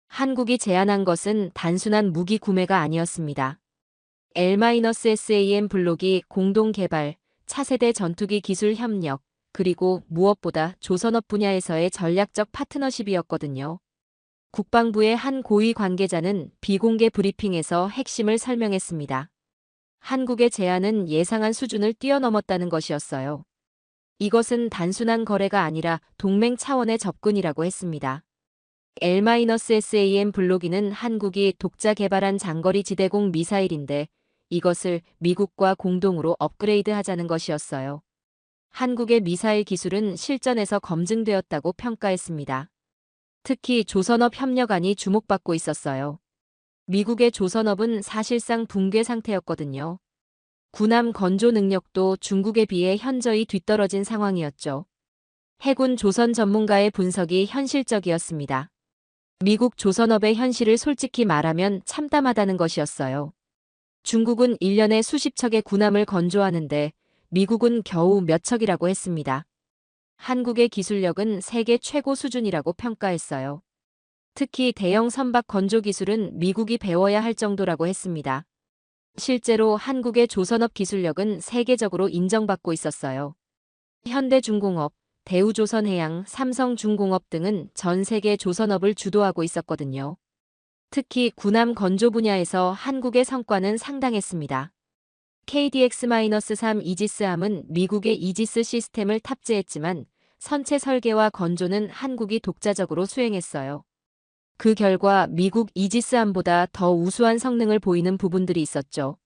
한국이 제안한 것은 단순한 무기 구매가 아니었습니다. L-SAM 블록이 공동 개발, 차세대 전투기 기술 협력, 그리고 무엇보다 조선업 분야에서의 전략적 파트너십이었거든요. 국방부의 한 고위 관계자는 비공개 브리핑에서 핵심을 설명했습니다. 한국의 제안은 예상한 수준을 뛰어넘었다는 것이었어요. 이것은 단순한 거래가 아니라 동맹 차원의 접근이라고 했습니다. L-SAM 블록이는 한국이 독자 개발한 장거리 지대공 미사일인데 이것을 미국과 공동으로 업그레이드하자는 것이었어요. 한국의 미사일 기술은 실전에서 검증되었다고 평가했습니다. 특히 조선업 협력안이 주목받고 있었어요. 미국의 조선업은 사실상 붕괴 상태였거든요. 군함 건조 능력도 중국에 비해 현저히 뒤떨어진 상황이었죠. 해군 조선 전문가의 분석이 현실적이었습니다. 미국 조선업의 현실을 솔직히 말하면 참담하다는 것이었어요. 중국은 1년에 수십 척의 군함을 건조하는데 미국은 겨우 몇 척이라고 했습니다. 한국의 기술력은 세계 최고 수준이라고 평가했어요. 특히 대형 선박 건조 기술은 미국이 배워야 할 정도라고 했습니다. 실제로 한국의 조선업 기술력은 세계적으로 인정받고 있었어요. 현대중공업, 대우조선해양, 삼성중공업 등은 전 세계 조선업을 주도하고 있었거든요. 특히 군함 건조 분야에서 한국의 성과는 상당했습니다. KDX-3 이지스함은 미국의 이지스 시스템을 탑재했지만 선체 설계와 건조는 한국이 독자적으로 수행했어요. 그 결과 미국 이지스함보다 더 우수한 성능을 보이는 부분들이 있었죠.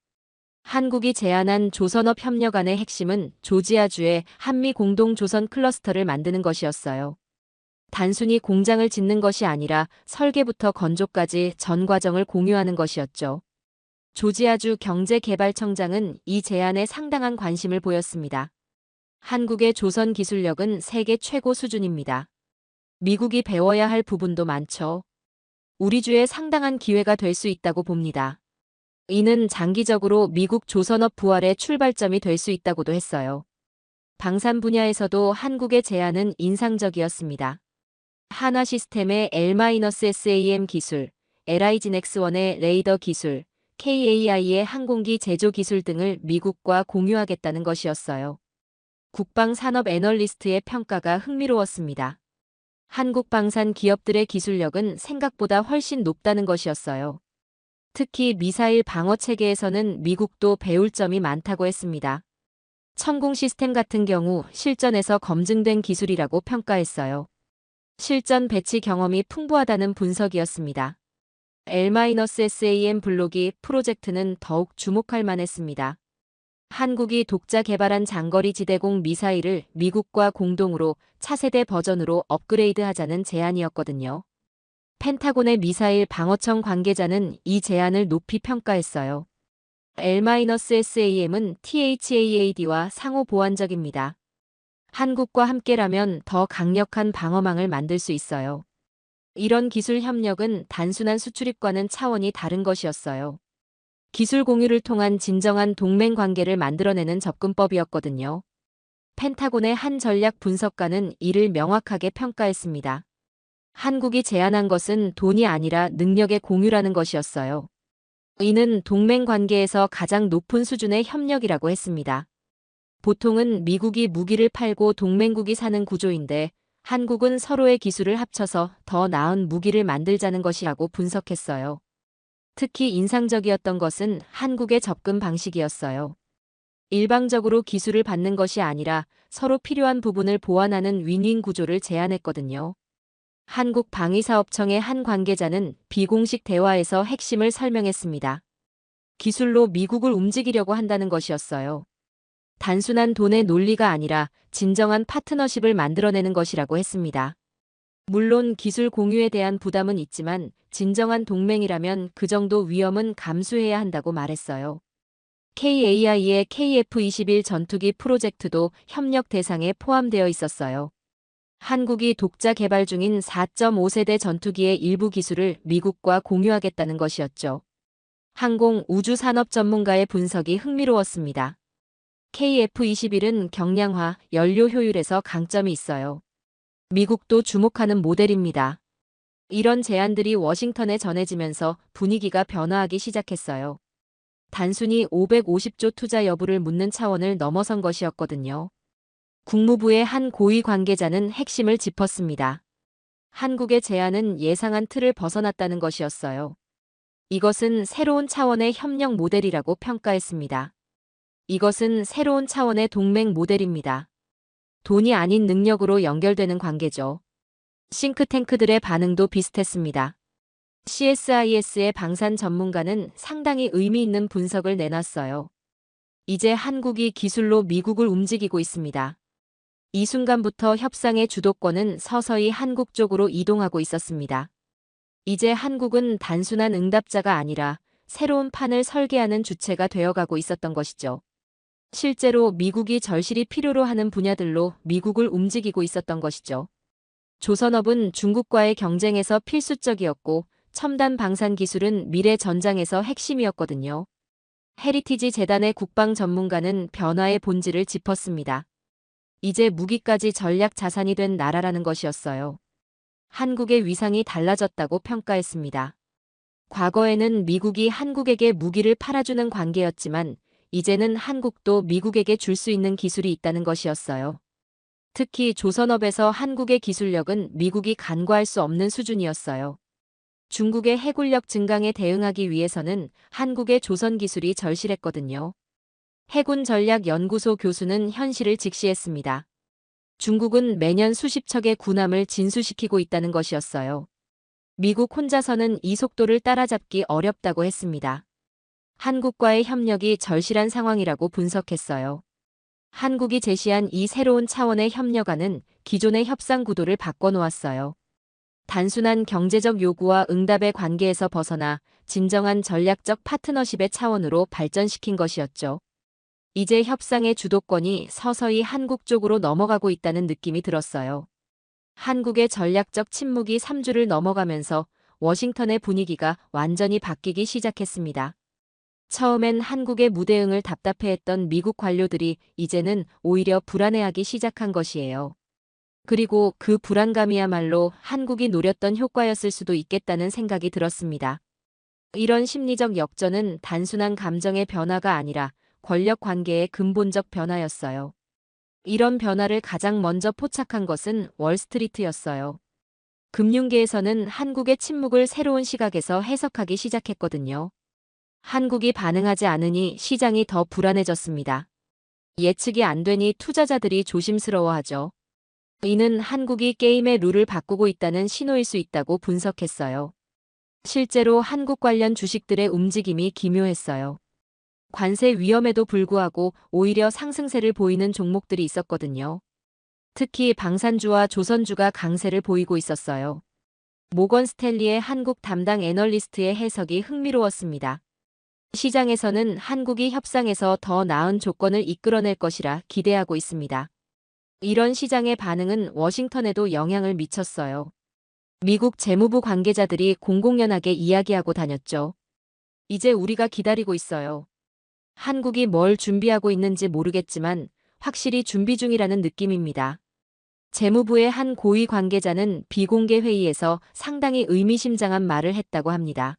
한국이 제안한 조선업 협력안의 핵심은 조지아주의 한미 공동 조선 클러스터를 만드는 것이었어요. 단순히 공장을 짓는 것이 아니라 설계부터 건조까지 전 과정을 공유하는 것이었죠. 조지아주 경제개발청장은 이 제안에 상당한 관심을 보였습니다. 한국의 조선 기술력은 세계 최고 수준입니다. 미국이 배워야 할 부분도 많죠. 우리 주에 상당한 기회가 될 수 있다고 봅니다. 이는 장기적으로 미국 조선업 부활의 출발점이 될 수 있다고도 했어요. 방산 분야에서도 한국의 제안은 인상적이었습니다. 한화 시스템의 L-SAM 기술, LIGNX1의 레이더 기술, KAI의 항공기 제조 기술 등을 미국과 공유하겠다는 것이었어요. 국방산업 애널리스트의 평가가 흥미로웠습니다. 한국 방산 기업들의 기술력은 생각보다 훨씬 높다는 것이었어요. 특히 미사일 방어 체계에서는 미국도 배울 점이 많다고 했습니다. 천공 시스템 같은 경우 실전에서 검증된 기술이라고 평가했어요. 실전 배치 경험이 풍부하다는 분석이었습니다. L-SAM 블록이 프로젝트는 더욱 주목할 만했습니다. 한국이 독자 개발한 장거리 지대공 미사일을 미국과 공동으로 차세대 버전으로 업그레이드하자는 제안이었거든요. 펜타곤의 미사일 방어청 관계자는 이 제안을 높이 평가했어요. L-SAM은 THAAD와 상호 보완적입니다. 한국과 함께라면 더 강력한 방어망을 만들 수 있어요. 이런 기술 협력은 단순한 수출입과는 차원이 다른 것이었어요. 기술 공유를 통한 진정한 동맹 관계를 만들어내는 접근법이었거든요. 펜타곤의 한 전략 분석가는 이를 명확하게 평가했습니다. 한국이 제안한 것은 돈이 아니라 능력의 공유라는 것이었어요. 이는 동맹 관계에서 가장 높은 수준의 협력이라고 했습니다. 보통은 미국이 무기를 팔고 동맹국이 사는 구조인데 한국은 서로의 기술을 합쳐서 더 나은 무기를 만들자는 것이라고 분석했어요. 특히 인상적이었던 것은 한국의 접근 방식이었어요. 일방적으로 기술을 받는 것이 아니라 서로 필요한 부분을 보완하는 윈윈 구조를 제안했거든요. 한국방위사업청의 한 관계자는 비공식 대화에서 핵심을 설명했습니다. 기술로 미국을 움직이려고 한다는 것이었어요. 단순한 돈의 논리가 아니라 진정한 파트너십을 만들어내는 것이라고 했습니다. 물론 기술 공유에 대한 부담은 있지만 진정한 동맹이라면 그 정도 위험은 감수해야 한다고 말했어요. KAI의 KF-21 전투기 프로젝트도 협력 대상에 포함되어 있었어요. 한국이 독자 개발 중인 4.5세대 전투기의 일부 기술을 미국과 공유하겠다는 것이었죠. 항공 우주 산업 전문가의 분석이 흥미로웠습니다. KF-21은 경량화, 연료 효율에서 강점이 있어요. 미국도 주목하는 모델입니다. 이런 제안들이 워싱턴에 전해지면서 분위기가 변화하기 시작했어요. 단순히 550조 투자 여부를 묻는 차원을 넘어선 것이었거든요. 국무부의 한 고위 관계자는 핵심을 짚었습니다. 한국의 제안은 예상한 틀을 벗어났다는 것이었어요. 이것은 새로운 차원의 협력 모델이라고 평가했습니다. 이것은 새로운 차원의 동맹 모델입니다. 돈이 아닌 능력으로 연결되는 관계죠. 싱크탱크들의 반응도 비슷했습니다. CSIS의 방산 전문가는 상당히 의미 있는 분석을 내놨어요. 이제 한국이 기술로 미국을 움직이고 있습니다. 이 순간부터 협상의 주도권은 서서히 한국 쪽으로 이동하고 있었습니다. 이제 한국은 단순한 응답자가 아니라 새로운 판을 설계하는 주체가 되어가고 있었던 것이죠. 실제로 미국이 절실히 필요로 하는 분야들로 미국을 움직이고 있었던 것이죠. 조선업은 중국과의 경쟁에서 필수적이었고 첨단 방산 기술은 미래 전장에서 핵심이었거든요. 헤리티지 재단의 국방 전문가는 변화의 본질을 짚었습니다. 이제 무기까지 전략 자산이 된 나라라는 것이었어요. 한국의 위상이 달라졌다고 평가했습니다. 과거에는 미국이 한국에게 무기를 팔아주는 관계였지만 이제는 한국도 미국에게 줄 수 있는 기술이 있다는 것이었어요. 특히 조선업에서 한국의 기술력은 미국이 간과할 수 없는 수준이었어요. 중국의 해군력 증강에 대응하기 위해서는 한국의 조선 기술이 절실했거든요. 해군전략연구소 교수는 현실을 직시했습니다. 중국은 매년 수십 척의 군함을 진수시키고 있다는 것이었어요. 미국 혼자서는 이 속도를 따라잡기 어렵다고 했습니다. 한국과의 협력이 절실한 상황이라고 분석했어요. 한국이 제시한 이 새로운 차원의 협력안은 기존의 협상 구도를 바꿔놓았어요. 단순한 경제적 요구와 응답의 관계에서 벗어나 진정한 전략적 파트너십의 차원으로 발전시킨 것이었죠. 이제 협상의 주도권이 서서히 한국 쪽으로 넘어가고 있다는 느낌이 들었어요. 한국의 전략적 침묵이 3주를 넘어가면서 워싱턴의 분위기가 완전히 바뀌기 시작했습니다. 처음엔 한국의 무대응을 답답해했던 미국 관료들이 이제는 오히려 불안해하기 시작한 것이에요. 그리고 그 불안감이야말로 한국이 노렸던 효과였을 수도 있겠다는 생각이 들었습니다. 이런 심리적 역전은 단순한 감정의 변화가 아니라 권력 관계의 근본적 변화였어요. 이런 변화를 가장 먼저 포착한 것은 월스트리트였어요. 금융계에서는 한국의 침묵을 새로운 시각에서 해석하기 시작했거든요. 한국이 반응하지 않으니 시장이 더 불안해졌습니다. 예측이 안 되니 투자자들이 조심스러워하죠. 이는 한국이 게임의 룰을 바꾸고 있다는 신호일 수 있다고 분석했어요. 실제로 한국 관련 주식들의 움직임이 기묘했어요. 관세 위험에도 불구하고 오히려 상승세를 보이는 종목들이 있었거든요. 특히 방산주와 조선주가 강세를 보이고 있었어요. 모건 스탠리의 한국 담당 애널리스트의 해석이 흥미로웠습니다. 시장에서는 한국이 협상에서 더 나은 조건을 이끌어낼 것이라 기대하고 있습니다. 이런 시장의 반응은 워싱턴에도 영향을 미쳤어요. 미국 재무부 관계자들이 공공연하게 이야기하고 다녔죠. 이제 우리가 기다리고 있어요. 한국이 뭘 준비하고 있는지 모르겠지만 확실히 준비 중이라는 느낌입니다. 재무부의 한 고위 관계자는 비공개 회의에서 상당히 의미심장한 말을 했다고 합니다.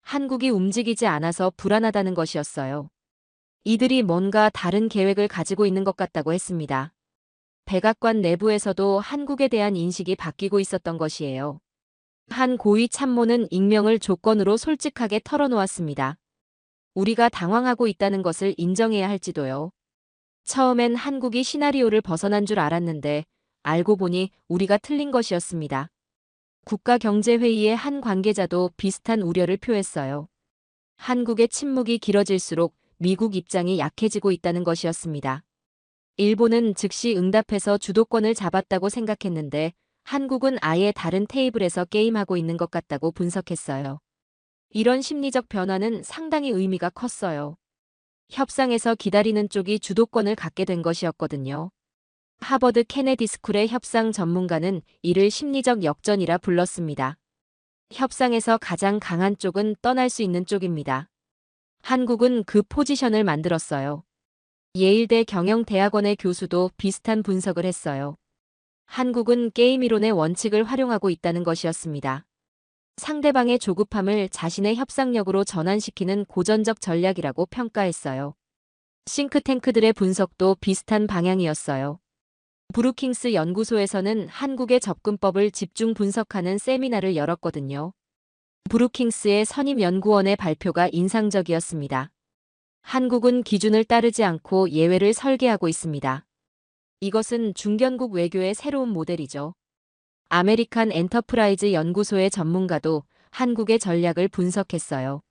한국이 움직이지 않아서 불안하다는 것이었어요. 이들이 뭔가 다른 계획을 가지고 있는 것 같다고 했습니다. 백악관 내부에서도 한국에 대한 인식이 바뀌고 있었던 것이에요. 한 고위 참모는 익명을 조건으로 솔직하게 털어놓았습니다. 우리가 당황하고 있다는 것을 인정해야 할지도요. 처음엔 한국이 시나리오를 벗어난 줄 알았는데 알고 보니 우리가 틀린 것이었습니다. 국가경제회의의 한 관계자도 비슷한 우려를 표했어요. 한국의 침묵이 길어질수록 미국 입장이 약해지고 있다는 것이었습니다. 일본은 즉시 응답해서 주도권을 잡았다고 생각했는데 한국은 아예 다른 테이블에서 게임하고 있는 것 같다고 분석했어요. 이런 심리적 변화는 상당히 의미가 컸어요. 협상에서 기다리는 쪽이 주도권을 갖게 된 것이었거든요. 하버드 케네디 스쿨의 협상 전문가는 이를 심리적 역전이라 불렀습니다. 협상에서 가장 강한 쪽은 떠날 수 있는 쪽입니다. 한국은 그 포지션을 만들었어요. 예일대 경영대학원의 교수도 비슷한 분석을 했어요. 한국은 게임 이론의 원칙을 활용하고 있다는 것이었습니다. 상대방의 조급함을 자신의 협상력으로 전환시키는 고전적 전략이라고 평가했어요. 싱크탱크들의 분석도 비슷한 방향이었어요. 브루킹스 연구소에서는 한국의 접근법을 집중 분석하는 세미나를 열었거든요. 브루킹스의 선임 연구원의 발표가 인상적이었습니다. 한국은 기준을 따르지 않고 예외를 설계하고 있습니다. 이것은 중견국 외교의 새로운 모델이죠. 아메리칸 엔터프라이즈 연구소의 전문가도 한국의 전략을 분석했어요.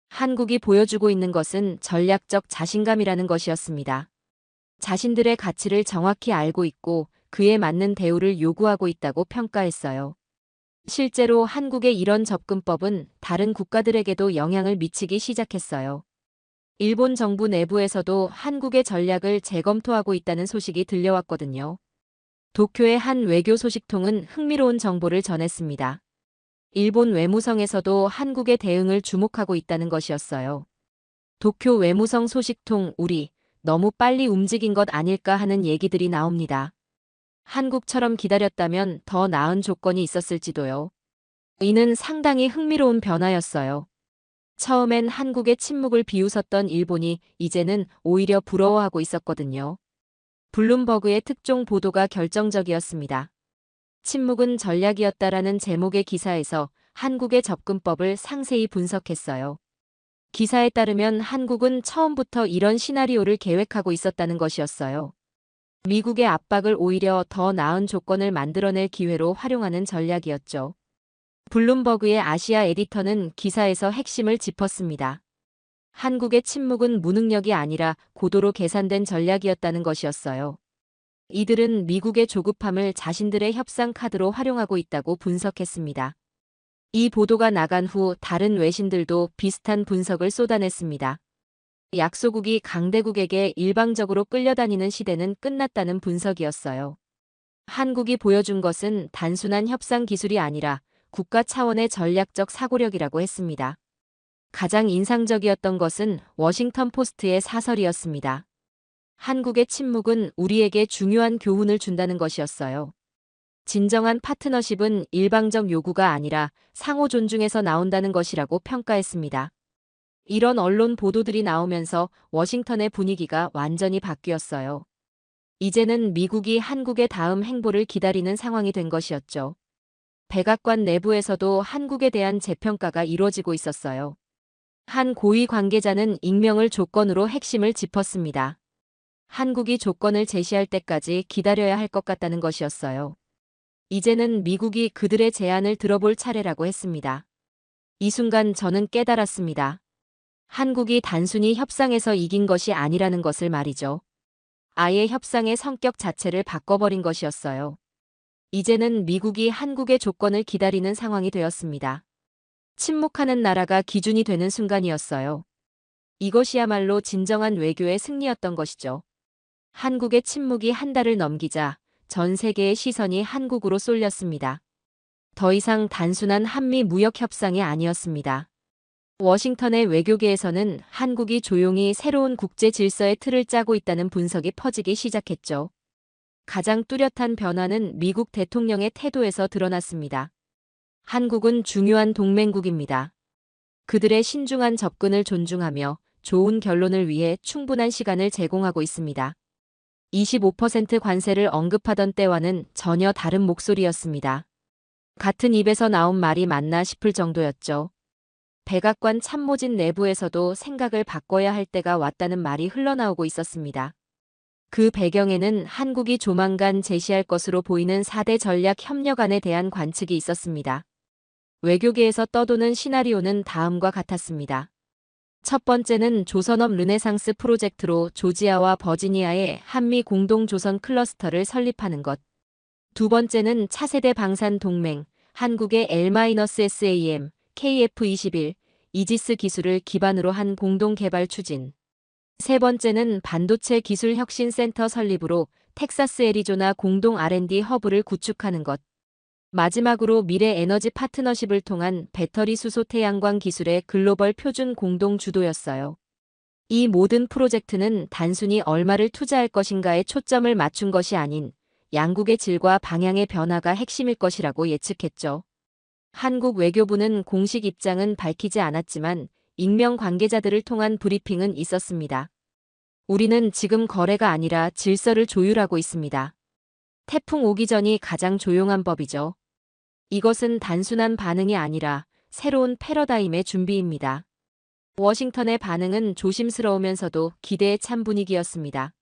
한국이 보여주고 있는 것은 전략적 자신감이라는 것이었습니다. 자신들의 가치를 정확히 알고 있고 그에 맞는 대우를 요구하고 있다고 평가했어요. 실제로 한국의 이런 접근법은 다른 국가들에게도 영향을 미치기 시작했어요. 일본 정부 내부에서도 한국의 전략을 재검토하고 있다는 소식이 들려왔거든요. 도쿄의 한 외교 소식통은 흥미로운 정보를 전했습니다. 일본 외무성에서도 한국의 대응을 주목하고 있다는 것이었어요. 도쿄 외무성 소식통 우리 너무 빨리 움직인 것 아닐까 하는 얘기들이 나옵니다. 한국처럼 기다렸다면 더 나은 조건이 있었을지도요. 이는 상당히 흥미로운 변화였어요. 처음엔 한국의 침묵을 비웃었던 일본이 이제는 오히려 부러워하고 있었거든요. 블룸버그의 특종 보도가 결정적이었습니다. 침묵은 전략이었다라는 제목의 기사에서 한국의 접근법을 상세히 분석했어요. 기사에 따르면 한국은 처음부터 이런 시나리오를 계획하고 있었다는 것이었어요. 미국의 압박을 오히려 더 나은 조건을 만들어낼 기회로 활용하는 전략이었죠. 블룸버그의 아시아 에디터는 기사에서 핵심을 짚었습니다. 한국의 침묵은 무능력이 아니라 고도로 계산된 전략이었다는 것이었어요. 이들은 미국의 조급함을 자신들의 협상 카드로 활용하고 있다고 분석했습니다. 이 보도가 나간 후 다른 외신들도 비슷한 분석을 쏟아냈습니다. 약소국이 강대국에게 일방적으로 끌려다니는 시대는 끝났다는 분석이었어요. 한국이 보여준 것은 단순한 협상 기술이 아니라 국가 차원의 전략적 사고력이라고 했습니다. 가장 인상적이었던 것은 워싱턴 포스트의 사설이었습니다. 한국의 침묵은 우리에게 중요한 교훈을 준다는 것이었어요. 진정한 파트너십은 일방적 요구가 아니라 상호 존중에서 나온다는 것이라고 평가했습니다. 이런 언론 보도들이 나오면서 워싱턴의 분위기가 완전히 바뀌었어요. 이제는 미국이 한국의 다음 행보를 기다리는 상황이 된 것이었죠. 백악관 내부에서도 한국에 대한 재평가가 이루어지고 있었어요. 한 고위 관계자는 익명을 조건으로 핵심을 짚었습니다. 한국이 조건을 제시할 때까지 기다려야 할 것 같다는 것이었어요. 이제는 미국이 그들의 제안을 들어볼 차례라고 했습니다. 이 순간 저는 깨달았습니다. 한국이 단순히 협상에서 이긴 것이 아니라는 것을 말이죠. 아예 협상의 성격 자체를 바꿔버린 것이었어요. 이제는 미국이 한국의 조건을 기다리는 상황이 되었습니다. 침묵하는 나라가 기준이 되는 순간이었어요. 이것이야말로 진정한 외교의 승리였던 것이죠. 한국의 침묵이 한 달을 넘기자 전 세계의 시선이 한국으로 쏠렸습니다. 더 이상 단순한 한미 무역 협상이 아니었습니다. 워싱턴의 외교계에서는 한국이 조용히 새로운 국제 질서의 틀을 짜고 있다는 분석이 퍼지기 시작했죠. 가장 뚜렷한 변화는 미국 대통령의 태도에서 드러났습니다. 한국은 중요한 동맹국입니다. 그들의 신중한 접근을 존중하며 좋은 결론을 위해 충분한 시간을 제공하고 있습니다. 25% 관세를 언급하던 때와는 전혀 다른 목소리였습니다. 같은 입에서 나온 말이 맞나 싶을 정도였죠. 백악관 참모진 내부에서도 생각을 바꿔야 할 때가 왔다는 말이 흘러나오고 있었습니다. 그 배경에는 한국이 조만간 제시할 것으로 보이는 4대 전략 협력안에 대한 관측이 있었습니다. 외교계에서 떠도는 시나리오는 다음과 같았습니다. 첫 번째는 조선업 르네상스 프로젝트로 조지아와 버지니아의 한미 공동 조선 클러스터를 설립하는 것. 두 번째는 차세대 방산 동맹, 한국의 L-SAM, KF-21, 이지스 기술을 기반으로 한 공동 개발 추진. 세 번째는 반도체 기술 혁신 센터 설립으로 텍사스 애리조나 공동 R&D 허브를 구축하는 것. 마지막으로 미래 에너지 파트너십을 통한 배터리 수소 태양광 기술의 글로벌 표준 공동 주도였어요. 이 모든 프로젝트는 단순히 얼마를 투자할 것인가에 초점을 맞춘 것이 아닌 양국의 질과 방향의 변화가 핵심일 것이라고 예측했죠. 한국 외교부는 공식 입장은 밝히지 않았지만 익명 관계자들을 통한 브리핑은 있었습니다. 우리는 지금 거래가 아니라 질서를 조율하고 있습니다. 태풍 오기 전이 가장 조용한 법이죠. 이것은 단순한 반응이 아니라 새로운 패러다임의 준비입니다. 워싱턴의 반응은 조심스러우면서도 기대에 찬 분위기였습니다.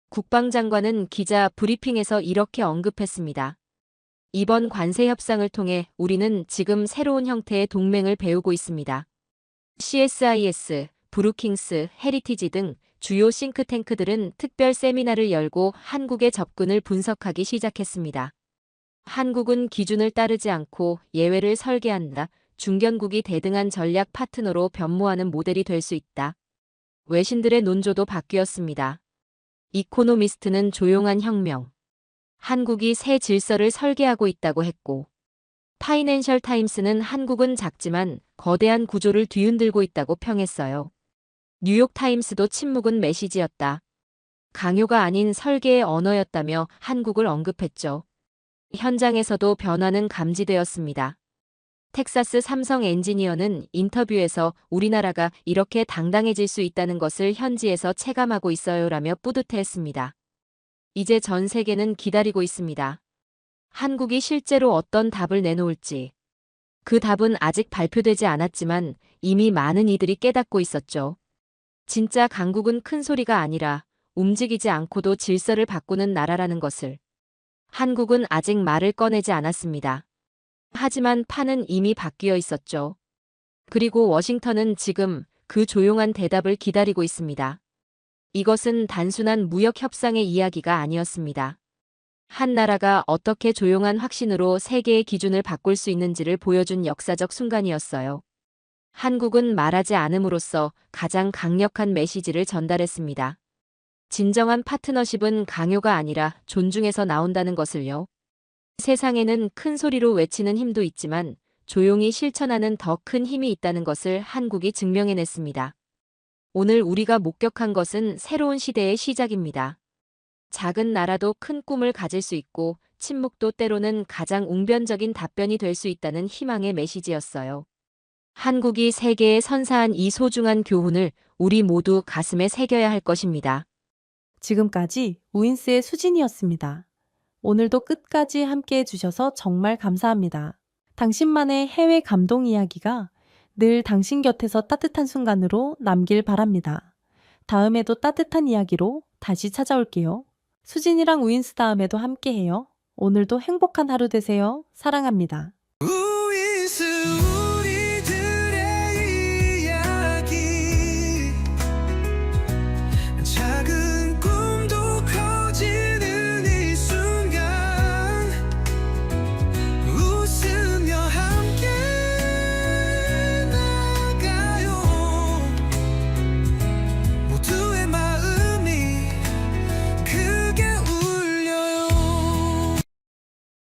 국방장관은 기자 브리핑에서 이렇게 언급했습니다. 이번 관세 협상을 통해 우리는 지금 새로운 형태의 동맹을 배우고 있습니다. CSIS, 브루킹스, 헤리티지 등 주요 싱크탱크들은 특별 세미나를 열고 한국의 접근을 분석하기 시작했습니다. 한국은 기준을 따르지 않고 예외를 설계한다. 중견국이 대등한 전략 파트너로 변모하는 모델이 될 수 있다. 외신들의 논조도 바뀌었습니다. 이코노미스트는 조용한 혁명. 한국이 새 질서를 설계하고 있다고 했고, 파이낸셜 타임스는 한국은 작지만 거대한 구조를 뒤흔들고 있다고 평했어요. 뉴욕 타임스도 침묵은 메시지였다. 강요가 아닌 설계의 언어였다며 한국을 언급했죠. 현장에서도 변화는 감지되었습니다. 텍사스 삼성 엔지니어는 인터뷰에서 우리나라가 이렇게 당당해질 수 있다는 것을 현지에서 체감하고 있어요라며 뿌듯해했습니다. 이제 전 세계는 기다리고 있습니다. 한국이 실제로 어떤 답을 내놓을지. 그 답은 아직 발표되지 않았지만 이미 많은 이들이 깨닫고 있었죠. 진짜 강국은 큰 소리가 아니라 움직이지 않고도 질서를 바꾸는 나라라는 것을. 한국은 아직 말을 꺼내지 않았습니다. 하지만 판은 이미 바뀌어 있었죠. 그리고 워싱턴은 지금 그 조용한 대답을 기다리고 있습니다. 이것은 단순한 무역 협상의 이야기가 아니었습니다. 한 나라가 어떻게 조용한 확신으로 세계의 기준을 바꿀 수 있는지를 보여준 역사적 순간이었어요. 한국은 말하지 않음으로써 가장 강력한 메시지를 전달했습니다. 진정한 파트너십은 강요가 아니라 존중에서 나온다는 것을요. 세상에는 큰 소리로 외치는 힘도 있지만 조용히 실천하는 더 큰 힘이 있다는 것을 한국이 증명해냈습니다. 오늘 우리가 목격한 것은 새로운 시대의 시작입니다. 작은 나라도 큰 꿈을 가질 수 있고 침묵도 때로는 가장 웅변적인 답변이 될 수 있다는 희망의 메시지였어요. 한국이 세계에 선사한 이 소중한 교훈을 우리 모두 가슴에 새겨야 할 것입니다. 지금까지 우인스의 수진이었습니다. 오늘도 끝까지 함께 해주셔서 정말 감사합니다. 당신만의 해외 감동 이야기가 늘 당신 곁에서 따뜻한 순간으로 남길 바랍니다. 다음에도 따뜻한 이야기로 다시 찾아올게요. 수진이랑 우인스 다음에도 함께해요. 오늘도 행복한 하루 되세요. 사랑합니다.